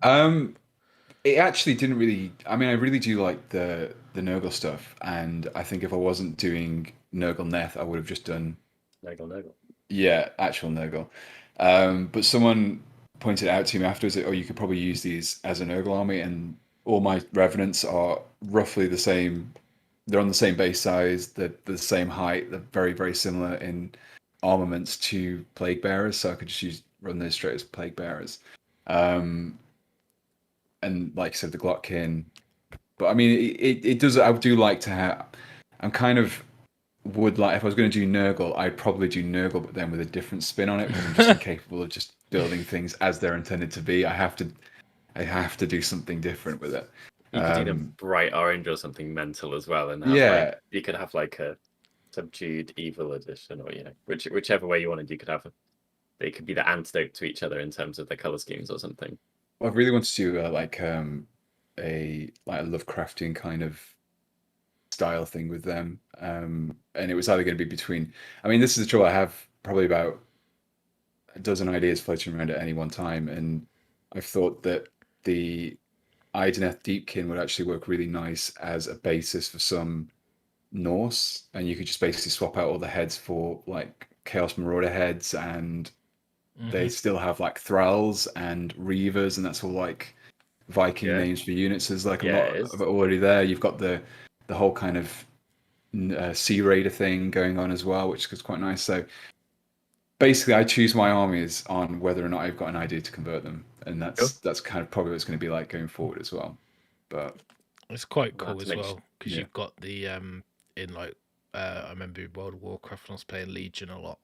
It actually didn't really. I mean, I really do like the Nurgle stuff, and I think if I wasn't doing Nurgle Neth, I would have just done Nurgle. Yeah, actual Nurgle. But someone pointed out to me afterwards that, you could probably use these as a Nurgle army, and all my Revenants are roughly the same. They're on the same base size. They're the same height. They're very, very similar in armaments to Plague Bearers, so I could just run those straight as Plague Bearers. And like I said, the Glotkin. But I mean, it does. I do like to have. I'm kind of would like if I was going to do Nurgle, I'd probably do Nurgle, but then with a different spin on it, because I'm just incapable of just building things as they're intended to be. I have to do something different with it. You could do them bright orange or something mental as well, and have, you could have like a subdued evil edition, or whichever way you wanted. You could have they could be the antidote to each other in terms of their color schemes or something. Well, I really want to do a Lovecraftian kind of style thing with them, and it was either going to be between. I mean, this is the trouble. I have probably about a dozen ideas floating around at any one time, and I've thought that the Idoneth Deepkin would actually work really nice as a basis for some Norse, and you could just basically swap out all the heads for like Chaos Marauder heads, and they still have like Thralls and Reavers, and that's all like Viking names for units. There's like a lot of it already there. You've got the whole kind of Sea Raider thing going on as well, which is quite nice. So basically, I choose my armies on whether or not I've got an idea to convert them, and that's kind of probably what it's going to be like going forward as well. But it's quite cool as well, because you've got the in like I remember World of Warcraft when I was playing Legion a lot.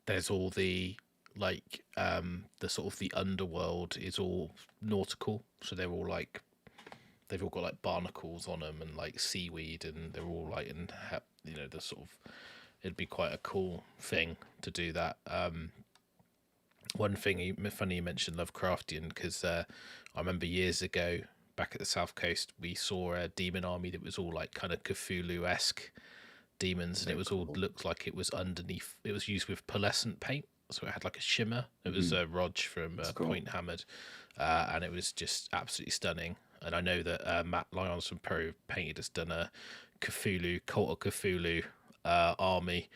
There's all the like the sort of the underworld is all nautical, so they're all like they've all got like barnacles on them and like seaweed, and they're all like in the sort of it'd be quite a cool thing to do that. One thing funny you mentioned Lovecraftian, because I remember years ago back at the South Coast we saw a demon army that was all like kind of Cthulhu-esque demons, and it was all looked like it was underneath. It was used with pearlescent paint, so it had like a shimmer. It was Rog from Point Hammered, and it was just absolutely stunning. And I know that Matt Lyons from Pro Painted has done a Cthulhu, Cult of Cthulhu army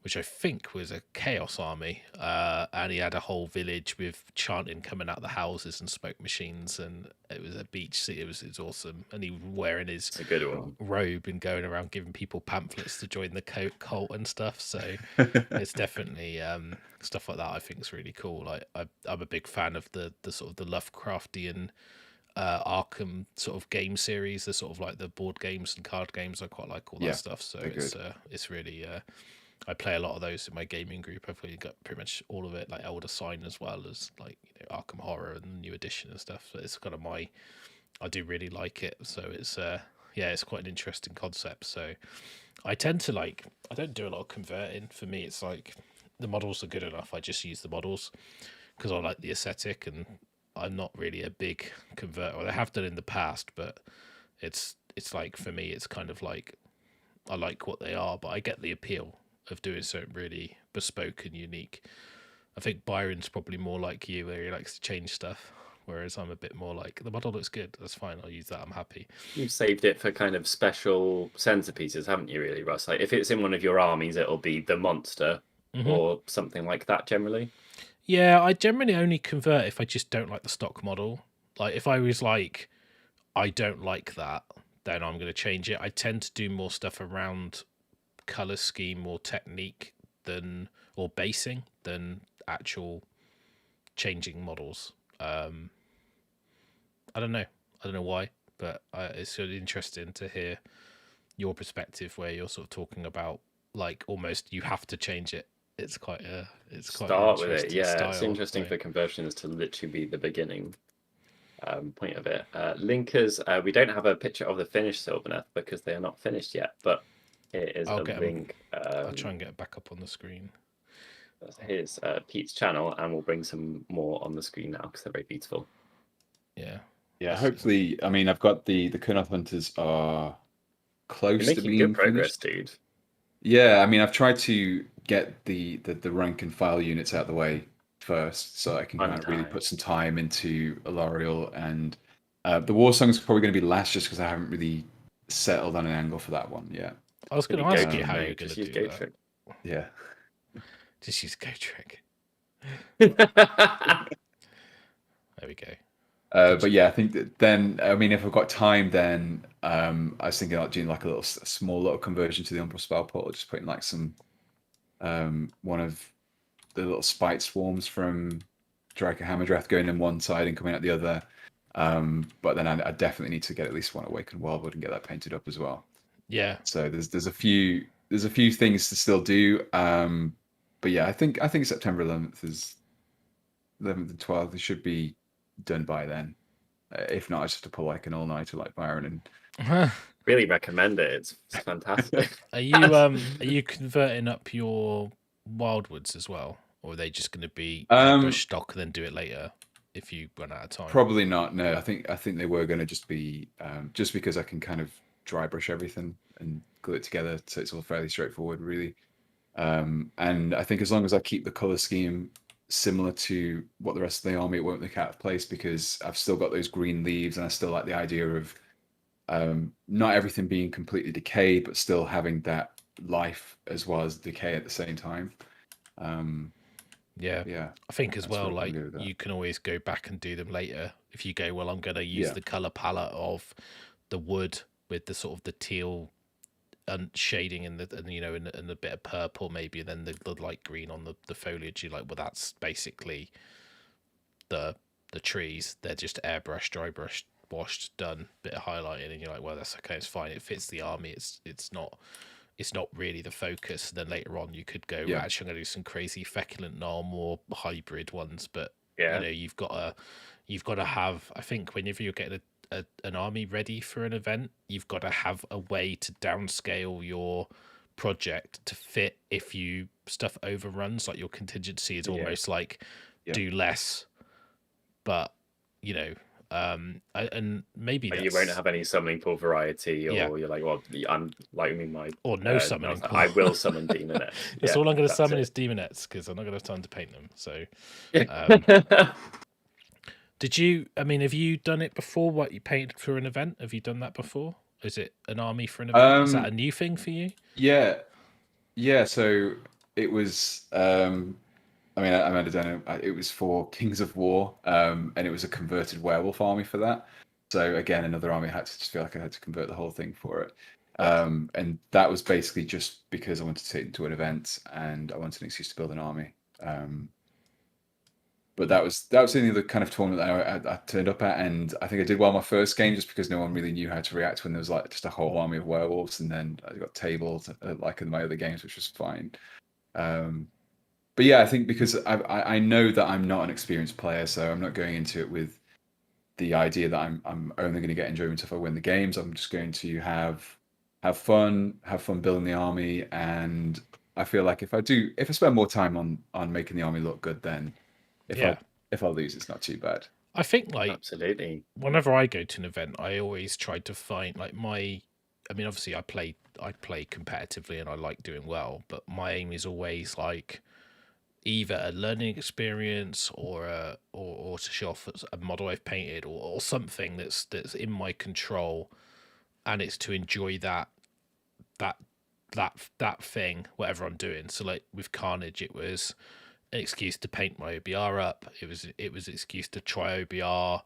which I think was a chaos army, and he had a whole village with chanting coming out the houses and smoke machines, and it was a beach city. It was awesome, and he was wearing his It's a good one. robe and going around giving people pamphlets to join the cult and stuff. So it's definitely stuff like that I think is really cool. Like I'm a big fan of the sort of the Lovecraftian Arkham sort of game series, the sort of like the board games and card games. I quite like all that stuff. So it's really I play a lot of those in my gaming group. I've really got pretty much all of it, like Elder Sign as well as like, you know, Arkham Horror and the new edition and stuff. So it's kind of I do really like it. So it's it's quite an interesting concept. So I tend to I don't do a lot of converting. For me, it's like the models are good enough. I just use the models because I like the aesthetic, and I'm not really a big converter. Well, I have done in the past, but it's like, for me, it's kind of like I like what they are, but I get the appeal of doing something really bespoke and unique. I think Byron's probably more like you, where he likes to change stuff, whereas I'm a bit more like, the model looks good, that's fine, I'll use that, I'm happy. You've saved it for kind of special centerpieces, haven't you, really, Russ? Like, if it's in one of your armies, it'll be the monster or something like that generally. Yeah, I generally only convert if I just don't like the stock model. Like, if I was like, I don't like that, then I'm going to change it. I tend to do more stuff around color scheme or technique or basing than actual changing models. I don't know why, but it's sort of interesting to hear your perspective, where you're sort of talking about like almost you have to change it. It's quite Start with it. Yeah, style, it's interesting for conversions to literally be the beginning point of it. Linkers, we don't have a picture of the finished Sylvaneth because they are not finished yet, but it is a link. I'll try and get it back up on the screen. Here's Pete's channel, and we'll bring some more on the screen now because they're very beautiful. Yeah, hopefully. I mean, I've got the Kurnoth Hunters are close to being good progress, finished. dude. Yeah, I mean, I've tried to get the rank and file units out of the way first, so I can kind of really put some time into Alariel, and the War Song's probably going to be last, just because I haven't really settled on an angle for that one yet. I was going to ask you how you're going to do that. Trick. Yeah, just use Go Trick. There we go. But yeah, I think that then, I mean, if I've got time, then I was thinking about doing like a small little conversion to the Umbral Spell Portal, just putting like some one of the little spite swarms from Draco Hammerdrath going in one side and coming out the other. But then I definitely need to get at least one Awakened Wildwood and get that painted up as well. Yeah. So there's a few things to still do. But yeah, I think September 11th and 12th. It should be done by then. If not, I just have to pull like an all-nighter like Byron and really recommend it. It's fantastic. Are you converting up your Wildwoods as well, or are they just going to be brush stock and then do it later if you run out of time? Probably not. No, I think they were going to just be just because I can kind of dry brush everything and glue it together, so it's all fairly straightforward, really. And I think as long as I keep the color scheme similar to what the rest of the army, it won't look out of place, because I've still got those green leaves, and I still like the idea of not everything being completely decayed, but still having that life as well as decay at the same time. Yeah. I think as well, like, you can always go back and do them later if you go, well, I'm going to use the color palette of the wood with the sort of the teal and shading and and a bit of purple maybe, and then the light green on the foliage. You're like, well, that's basically the trees. They're just airbrushed, dry brushed, washed, done, bit of highlighting, and you're like, well, that's okay, it's fine, it fits the army. It's not really the focus. Then later on you could go, actually, I'm going to do some crazy feculent gnarl, more hybrid ones, but you've got to have, I think, whenever you're getting an army ready for an event, you've got to have a way to downscale your project to fit if you stuff overruns. Like, your contingency is almost like do less, but and maybe you won't have any summoning pool variety, or you're like, well, I'm like or no summoning pool. I will summon demonettes. That's all I'm going to summon is demonettes, because I'm not going to have time to paint them. So have you done it before? What, you painted for an event? Have you done that before? Is it an army for an event? Is that a new thing for you? Yeah. So it was. I don't know. It was for Kings of War, and it was a converted werewolf army for that. So again, another army I had to just feel like I had to convert the whole thing for it. And that was basically just because I wanted to take it to an event and I wanted an excuse to build an army. But that was the only other kind of tournament that I turned up at, and I think I did well my first game just because no one really knew how to react when there was like just a whole army of werewolves, and then I got tabled like in my other games, which was fine. But yeah, I think because I know that I'm not an experienced player, so I'm not going into it with the idea that I'm only going to get enjoyment if I win the games. I'm just going to have fun building the army, and I feel like if I spend more time on making the army look good, then if I lose, it's not too bad. I think like Absolutely. whenever I go to an event, I always try to find like obviously I play competitively and I like doing well, but my aim is always like either a learning experience or to show off a model I've painted or something that's in my control, and it's to enjoy that thing, whatever I'm doing. So like with Carnage, it was an excuse to paint my OBR up. It was an excuse to try OBR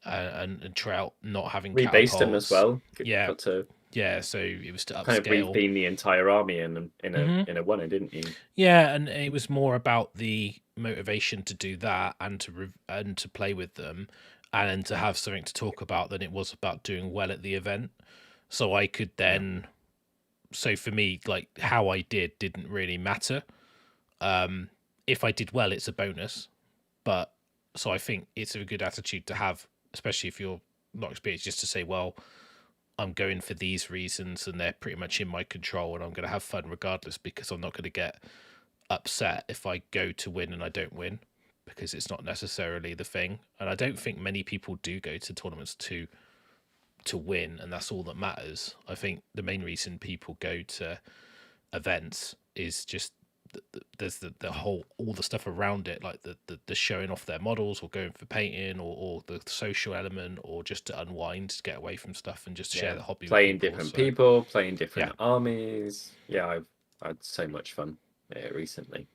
and try out not having rebased them as well. Yeah, got to yeah. So it was to upscale. kind of retheme the entire army in a one, didn't you? Yeah, and it was more about the motivation to do that and to play with them and to have something to talk about than it was about doing well at the event. So I could then, so for me, like how I didn't really matter. If I did well, it's a bonus. But so I think it's a good attitude to have, especially if you're not experienced, just to say, well, I'm going for these reasons and they're pretty much in my control and I'm going to have fun regardless, because I'm not going to get upset if I go to win and I don't win, because it's not necessarily the thing. And I don't think many people do go to tournaments to win, and that's all that matters. I think the main reason people go to events is just there's the whole, all the stuff around it, like the showing off their models or going for painting or the social element, or just to unwind, to get away from stuff and just share the hobby playing with people. Different people, playing different armies. I've had so much fun recently.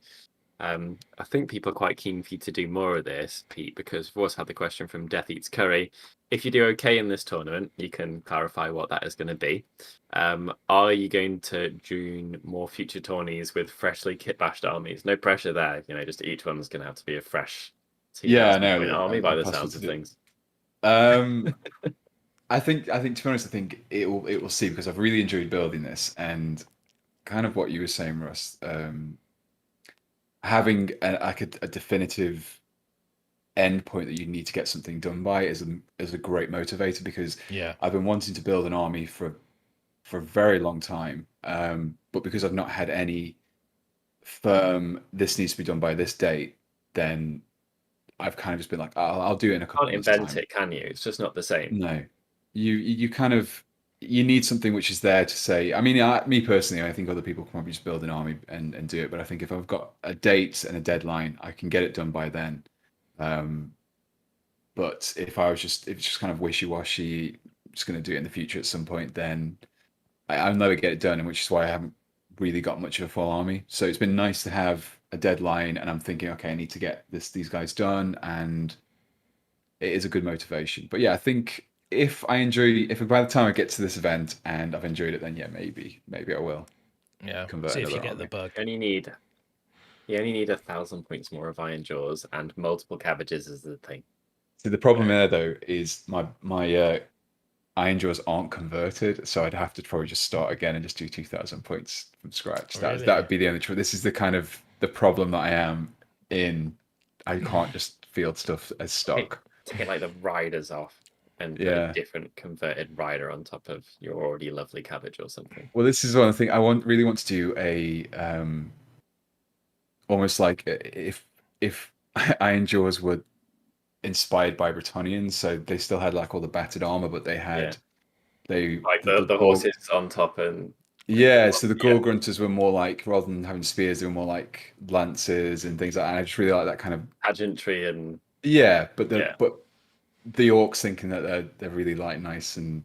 I think people are quite keen for you to do more of this, Pete, because we've also had the question from Death Eats Curry. If you do okay in this tournament, you can clarify what that is going to be. Are you going to join more future tourneys with freshly kitbashed armies? No pressure there. Just each one's going to have to be a fresh army by the sounds of things. I think to be honest, I think it will see, because I've really enjoyed building this, and kind of what you were saying, Russ. Having a definitive end point that you need to get something done by is a great motivator, because I've been wanting to build an army for a very long time, but because I've not had any firm this needs to be done by this date, then I've kind of just been like, I'll do it in a couple of months' time. Can't invent it, can you? It's just not the same. No, you kind of, you need something which is there to say. I mean, me personally, I think other people can probably just build an army and do it. But I think if I've got a date and a deadline, I can get it done by then. But if it's just kind of wishy-washy, just going to do it in the future at some point, then I'll never get it done, and which is why I haven't really got much of a full army. So it's been nice to have a deadline, and I'm thinking, okay, I need to get these guys done, and it is a good motivation. But yeah, I think if by the time I get to this event and I've enjoyed it, then maybe I will. Yeah. Convert See if you another get the army. bug. You only need 1,000 points more of Iron Jaws, and multiple cabbages is the thing. So the problem there though is my Iron Jaws aren't converted, so I'd have to probably just start again and just do 2,000 points from scratch. Really? That would be the only truth. This is the kind of the problem that I am in. I can't just field stuff as stock. Take like the riders off and put a different converted rider on top of your already lovely cabbage or something. Well, this is one thing I really want to do, a almost like if Iron Jaws were inspired by Bretonnians, so they still had like all the battered armor, but they had the horses on top, and so the gore grunters were more like, rather than having spears, they were more like lances and things like that. And I just really like that kind of pageantry and but the orcs thinking that they're really like nice and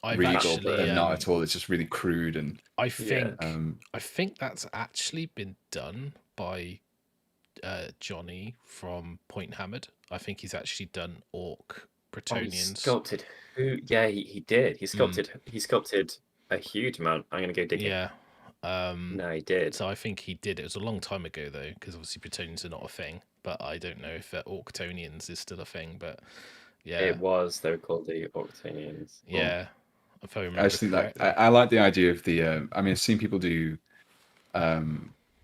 I've regal, but actually, they're not at all. It's just really crude and I think, um, I think that's actually been done by Johnny from Point Hammered. I think he's actually done Orc Oh, he Bretonians. sculpted who? Yeah, he did. He sculpted a huge amount. I'm gonna go digging. Yeah. No, he did. So I think he did. It was a long time ago though, because obviously Bretonians are not a thing. But I don't know if Orctonians is still a thing. But yeah, It was. They were called the Octanians. yeah. If I I remember just think like correctly. I like the idea of the. I mean, I've seen people do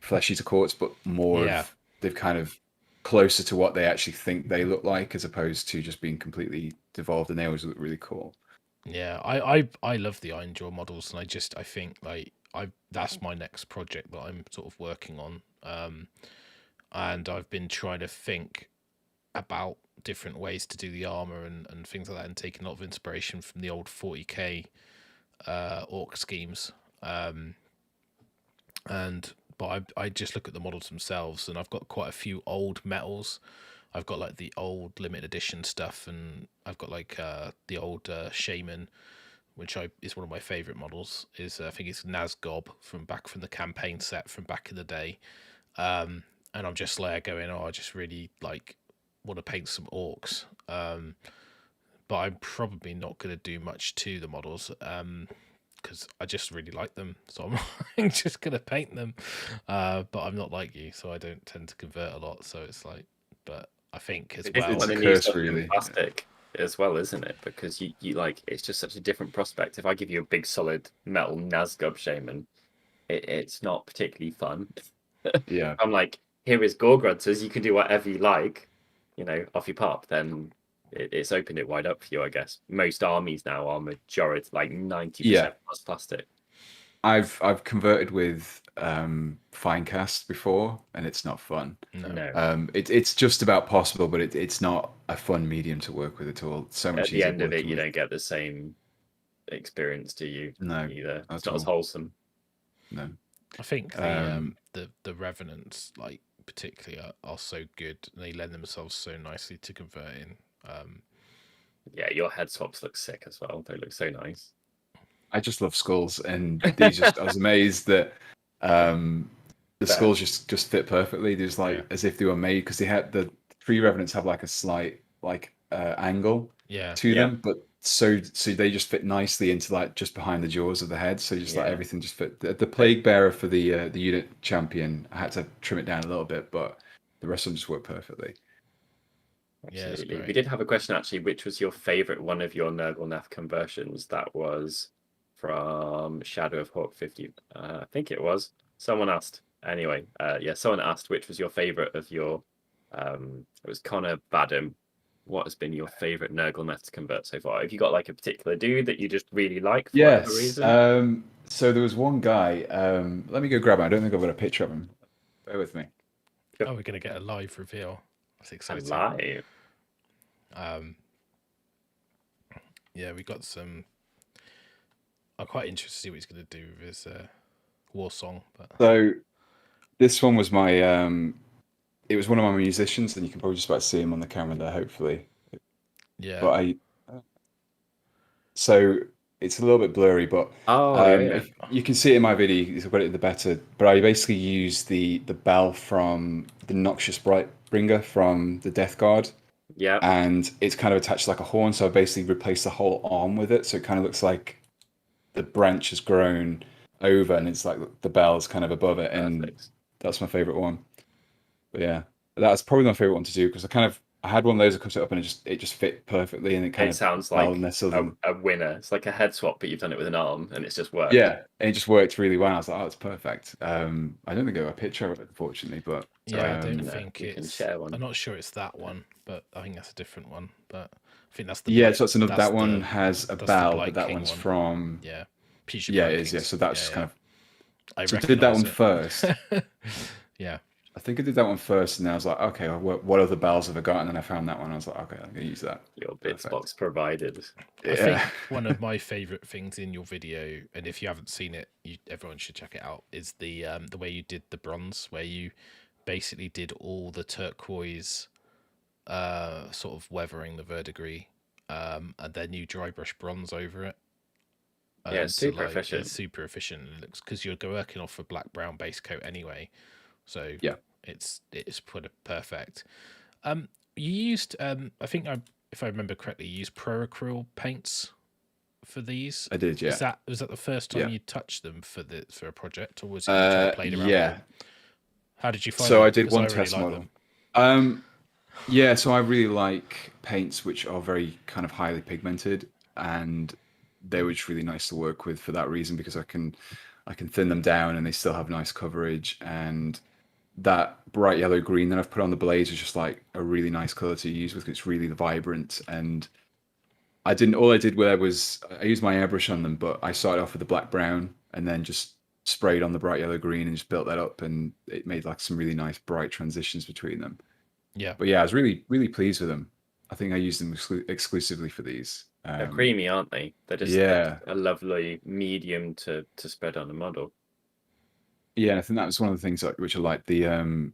flesh eater courts, but more Yeah. of they've kind of closer to what they actually think they look like, as opposed to just being completely devolved, and they always look really cool. Yeah, I love the Iron Jaw models, and I think like that's my next project that I'm sort of working on. And I've been trying to think about different ways to do the armor and things like that, and taking a lot of inspiration from the old 40k orc schemes. But I just look at the models themselves, and I've got quite a few old metals. I've got like the old limited edition stuff, and I've got like the old shaman, which is one of my favorite models. Is I think it's Nazgob from the campaign set from back in the day. And I'm just like going, oh, I just really like want to paint some orcs. But I'm probably not going to do much to the models. Because I just really like them, so I'm just gonna paint them. But I'm not like you, so I don't tend to convert a lot. So it's like, but I think as well, It's a when curse, stuff in really. plastic as well, isn't it? Because you like it's just such a different prospect. If I give you a big solid metal Nazgub shaman, it's not particularly fun. Yeah, I'm like, here is Gorgrunters, you can do whatever you like, off you pop. Then it's opened it wide up for you, I guess. Most armies now are majority like 90% yeah. plus plastic. I've converted with Finecast before, and it's not fun. No. It's just about possible, but it's not a fun medium to work with at all. It's so much At the easier end of it, working you with. don't get the same experience, do you? No, Either. It's at not as all. wholesome. No. I think the Revenants, like particularly, are so good. And they lend themselves so nicely to converting. Yeah, your head swaps look sick as well. They look so nice. I just love skulls, and these just I was amazed that the skulls just fit perfectly. There's like as if they were made, because they had the three revenants have like a slight like angle Yeah. to them, but so they just fit nicely into like just behind the jaws of the head. So just like Yeah. everything just fit. The plague bearer for the unit champion, I had to trim it down a little bit, but the rest of them just work perfectly. Yeah, it's Absolutely. We great. did have a question actually, which was your favorite one of your Nurgle conversions? That was from Shadow of Hawk 50. I think it was. Someone asked. Anyway, yeah, someone asked which was your favorite of your it was Connor Badham. What has been your favorite Nurgle to convert so far? Have you got like a particular dude that you just really like for whatever Yes. reason? So there was one guy. Let me go grab him. I don't think I've got a picture of him. Bear with me. Oh, we're gonna get a live reveal. That's exciting. Alive. Yeah, we got some. I'm quite interested to see what he's gonna do with his war song. But So this one was my it was one of my musicians, and you can probably just about see him on the camera there, hopefully. yeah, But so it's a little bit blurry, but Yeah. if you can see it in my video, I've got it the better. But I basically use the bell from the Noxious Brightbringer from the Death Guard. Yeah. And it's kind of attached like a horn, so I basically replaced the whole arm with it, so it kind of looks like the branch has grown over, and it's like the bell's kind of above it, and Perfect. that's my favorite one. But yeah, that's probably my favorite one to do, because I had one of those that comes up, and it just fit perfectly, and it kind It of sounds well like nestled in. a winner. It's like a head swap, but you've done it with an arm, and it's just worked. Yeah, and it just worked really well. I was like, oh, it's perfect. I don't think I got a picture of it, unfortunately, but yeah, I don't No, think you can it's. share one. I'm not sure it's that one, but I think that's a different one. But I think that's the. yeah, Blight, so it's another. that's That one the, has a that's the bell, Blight but that King one's one. from Yeah, Future yeah, Blight it is. Yeah, Kings. so that's Yeah, just kind of. I So I did that recognise one it. first. Yeah. I think I did that one first, and then I was like, okay, what other bells have I got? And then I found that one. I was like, okay, I'm gonna use that. Your bits Perfect. box provided. I Yeah. think one of my favorite things in your video, and if you haven't seen it, everyone should check it out, is the way you did the bronze, where you basically did all the turquoise sort of weathering the verdigris, and then you dry brush bronze over it. Yeah, it's super like, efficient. It's super efficient. It looks, because you're working off a black brown base coat anyway, so Yeah. it's put perfect. You used I think if I remember correctly, you used pro acrylic paints for these. I did, yeah. Was that the first time Yeah. you touched them for a project, or was it you just played around with Yeah. them? How did you find So them? I did 'Cause one I really test like model. them. Yeah, so I really like paints which are very kind of highly pigmented, and they were just really nice to work with for that reason, because I can thin them down and they still have nice coverage. And that bright yellow green that I've put on the blades is just like a really nice color to use with. It's really vibrant. And all I did was I used my airbrush on them, but I started off with the black brown and then just sprayed on the bright yellow green and just built that up, and it made like some really nice bright transitions between them. Yeah. But yeah, I was really, really pleased with them. I think I used them exclusively for these. They're creamy, aren't they? They're just a lovely medium to spread on a model. Yeah, and I think that was one of the things which I liked, the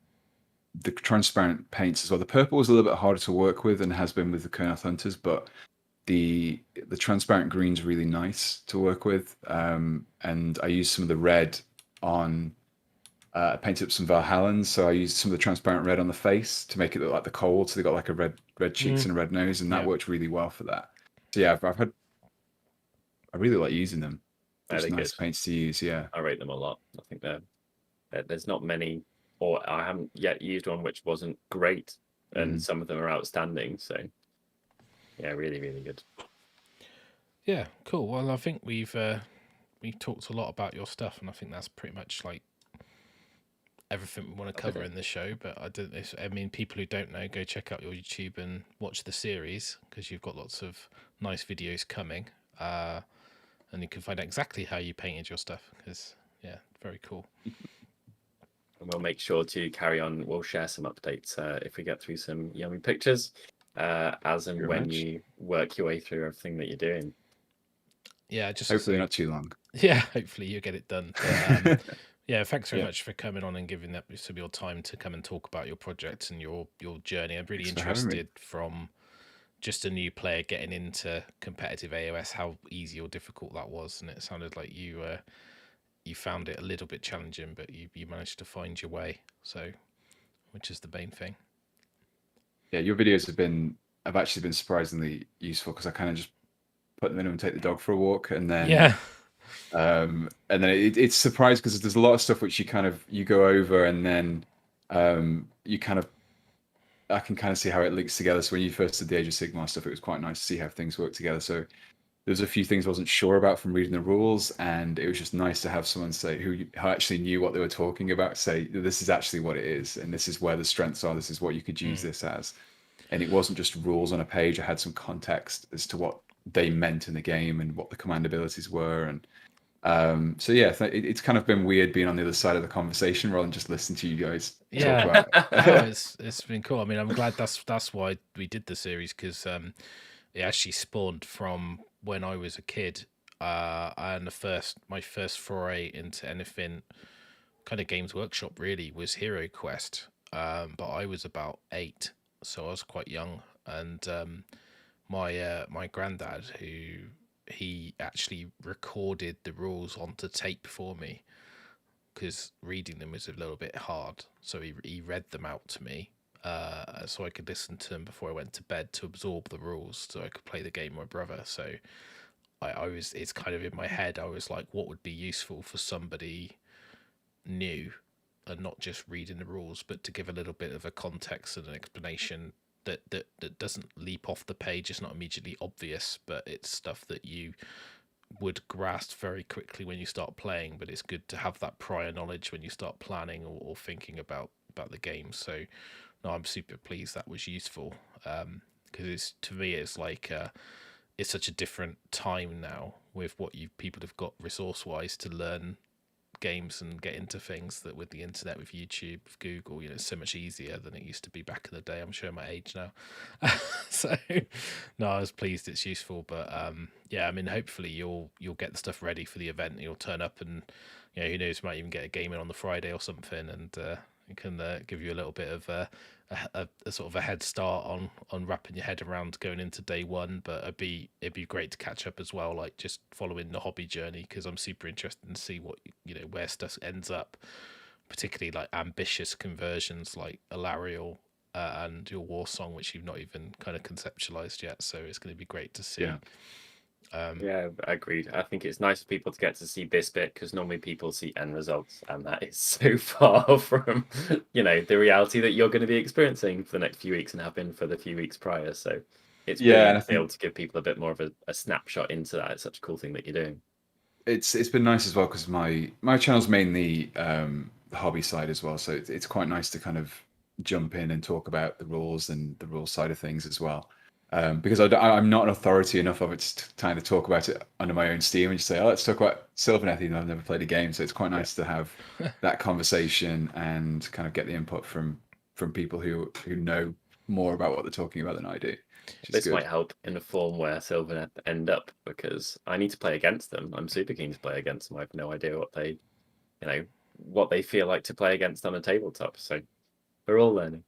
transparent paints as well. The purple was a little bit harder to work with and has been with the Kernoth Hunters, but the transparent green's really nice to work with. And I used some of the red on. I painted up some Valhallans, so I used some of the transparent red on the face to make it look like the cold. So they got like a red cheeks and a red nose, and that worked really well for that. So yeah, I really like using them. They're nice paints to use. Yeah, I rate them a lot. I think there's not many, or I haven't yet used one which wasn't great, and some of them are outstanding. So yeah, really, really good. Yeah, cool. Well, I think we've talked a lot about your stuff, and I think that's pretty much like everything we want to cover in this show. But I mean, people who don't know, go check out your YouTube and watch the series, because you've got lots of nice videos coming, and you can find out exactly how you painted your stuff. Because yeah, very cool. And we'll make sure to carry on. We'll share some updates if we get through some yummy pictures, as and when you work your way through everything that you're doing. Yeah, just hopefully not too long. Yeah, hopefully you get it done. But, yeah, thanks very much for coming on and giving up some of your time to come and talk about your project and your journey. I'm really interested, from just a new player getting into competitive AOS, how easy or difficult that was. And it sounded like you found it a little bit challenging, but you managed to find your way. So, which is the main thing. Yeah, your videos have actually been surprisingly useful, because I kind of just put them in and take the dog for a walk, and then and then it's surprised, because there's a lot of stuff which you go over, and then I can kind of see how it links together. So when you first did the Age of Sigmar stuff, it was quite nice to see how things work together. So there's a few things I wasn't sure about from reading the rules, and it was just nice to have someone say who actually knew what they were talking about, say this is actually what it is, and this is where the strengths are, this is what you could use this as. And it wasn't just rules on a page. I had some context as to what they meant in the game and what the command abilities were. And so yeah, it's kind of been weird being on the other side of the conversation rather than just listening to you guys talk about it. It's been cool. I mean, I'm glad that's why we did the series, because it actually spawned from when I was a kid, and my first foray into anything kind of Games Workshop really was Hero Quest, but I was about 8, so I was quite young. And my granddad, he actually recorded the rules onto tape for me, because reading them was a little bit hard, so he read them out to me, so I could listen to them before I went to bed to absorb the rules, so I could play the game with my brother. So it's kind of in my head, I was like, what would be useful for somebody new, and not just reading the rules, but to give a little bit of a context and an explanation that doesn't leap off the page. It's not immediately obvious, but it's stuff that you would grasp very quickly when you start playing, but it's good to have that prior knowledge when you start planning or thinking about the game. So no, I'm super pleased that was useful, because to me it's like it's such a different time now with what people have got resource wise to learn games and get into things, that with the internet, with YouTube, with Google, it's so much easier than it used to be back in the day. I'm showing my age now. So no, I was pleased it's useful. But yeah, I mean, hopefully you'll get the stuff ready for the event, and you'll turn up, and who knows, might even get a game in on the Friday or something, and it can give you a little bit of a sort of a head start on wrapping your head around going into day one. But it'd be great to catch up as well, like just following the hobby journey, because I'm super interested in see what where stuff ends up, particularly like ambitious conversions like Alariel and your War Song, which you've not even kind of conceptualized yet. So it's going to be great to see. Yeah. Yeah, agreed. I think it's nice for people to get to see this bit, because normally people see end results, and that is so far from the reality that you're going to be experiencing for the next few weeks and have been for the few weeks prior. So it's Yeah, really and I nice to be able think to give people a bit more of a snapshot into that. It's such a cool thing that you're doing. it's been nice as well, because my channel's mainly the hobby side as well, so it's quite nice to kind of jump in and talk about the rules and the rules side of things as well. Because I'm not an authority enough of it to kind of talk about it under my own steam and just say, oh, let's talk about Sylvaneth, even though I've never played a game. So it's quite nice to have that conversation and kind of get the input from people who know more about what they're talking about than I do. This might help in a form where Sylvaneth end up, because I need to play against them. I'm super keen to play against them. I have no idea what they feel like to play against on a tabletop. So we're all learning.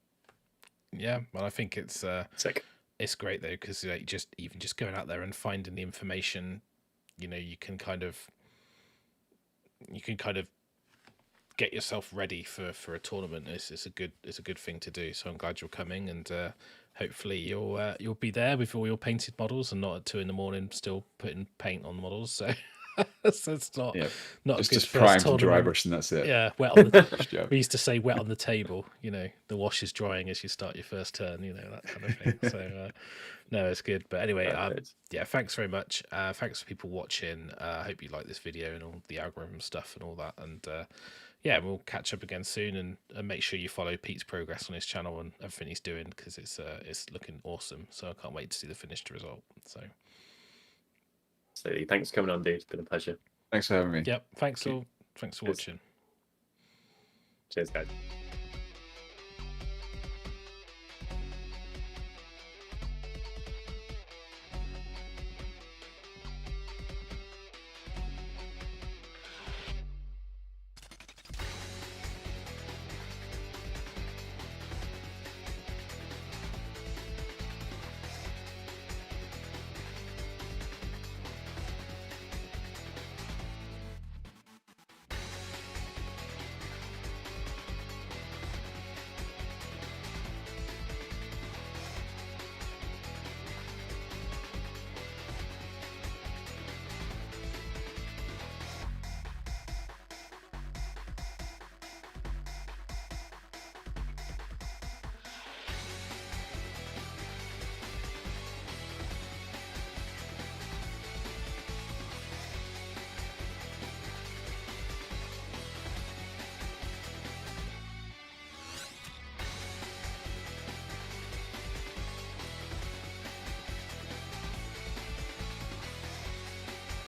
Yeah, well, I think it's Sick. It's great though, because even just going out there and finding the information, you can kind of get yourself ready for a tournament. It's a good thing to do. So I'm glad you're coming, and hopefully you'll be there with all your painted models and not at 2 a.m. still putting paint on the models. So so it's not a good just first prime some tournament. dry brush and that's it. Yeah, wet on the, we used to say wet on the table. The wash is drying as you start your first turn. That kind of thing. So no, it's good. But anyway, yeah, thanks very much. Thanks for people watching. I hope you like this video and all the algorithm stuff and all that. And yeah, we'll catch up again soon. And make sure you follow Pete's progress on his channel and everything he's doing, because it's looking awesome. So I can't wait to see the finished result. So thanks for coming on, dude. It's been a pleasure. Thanks for having me. Yep. Thanks all. Thanks for watching. Cheers, guys.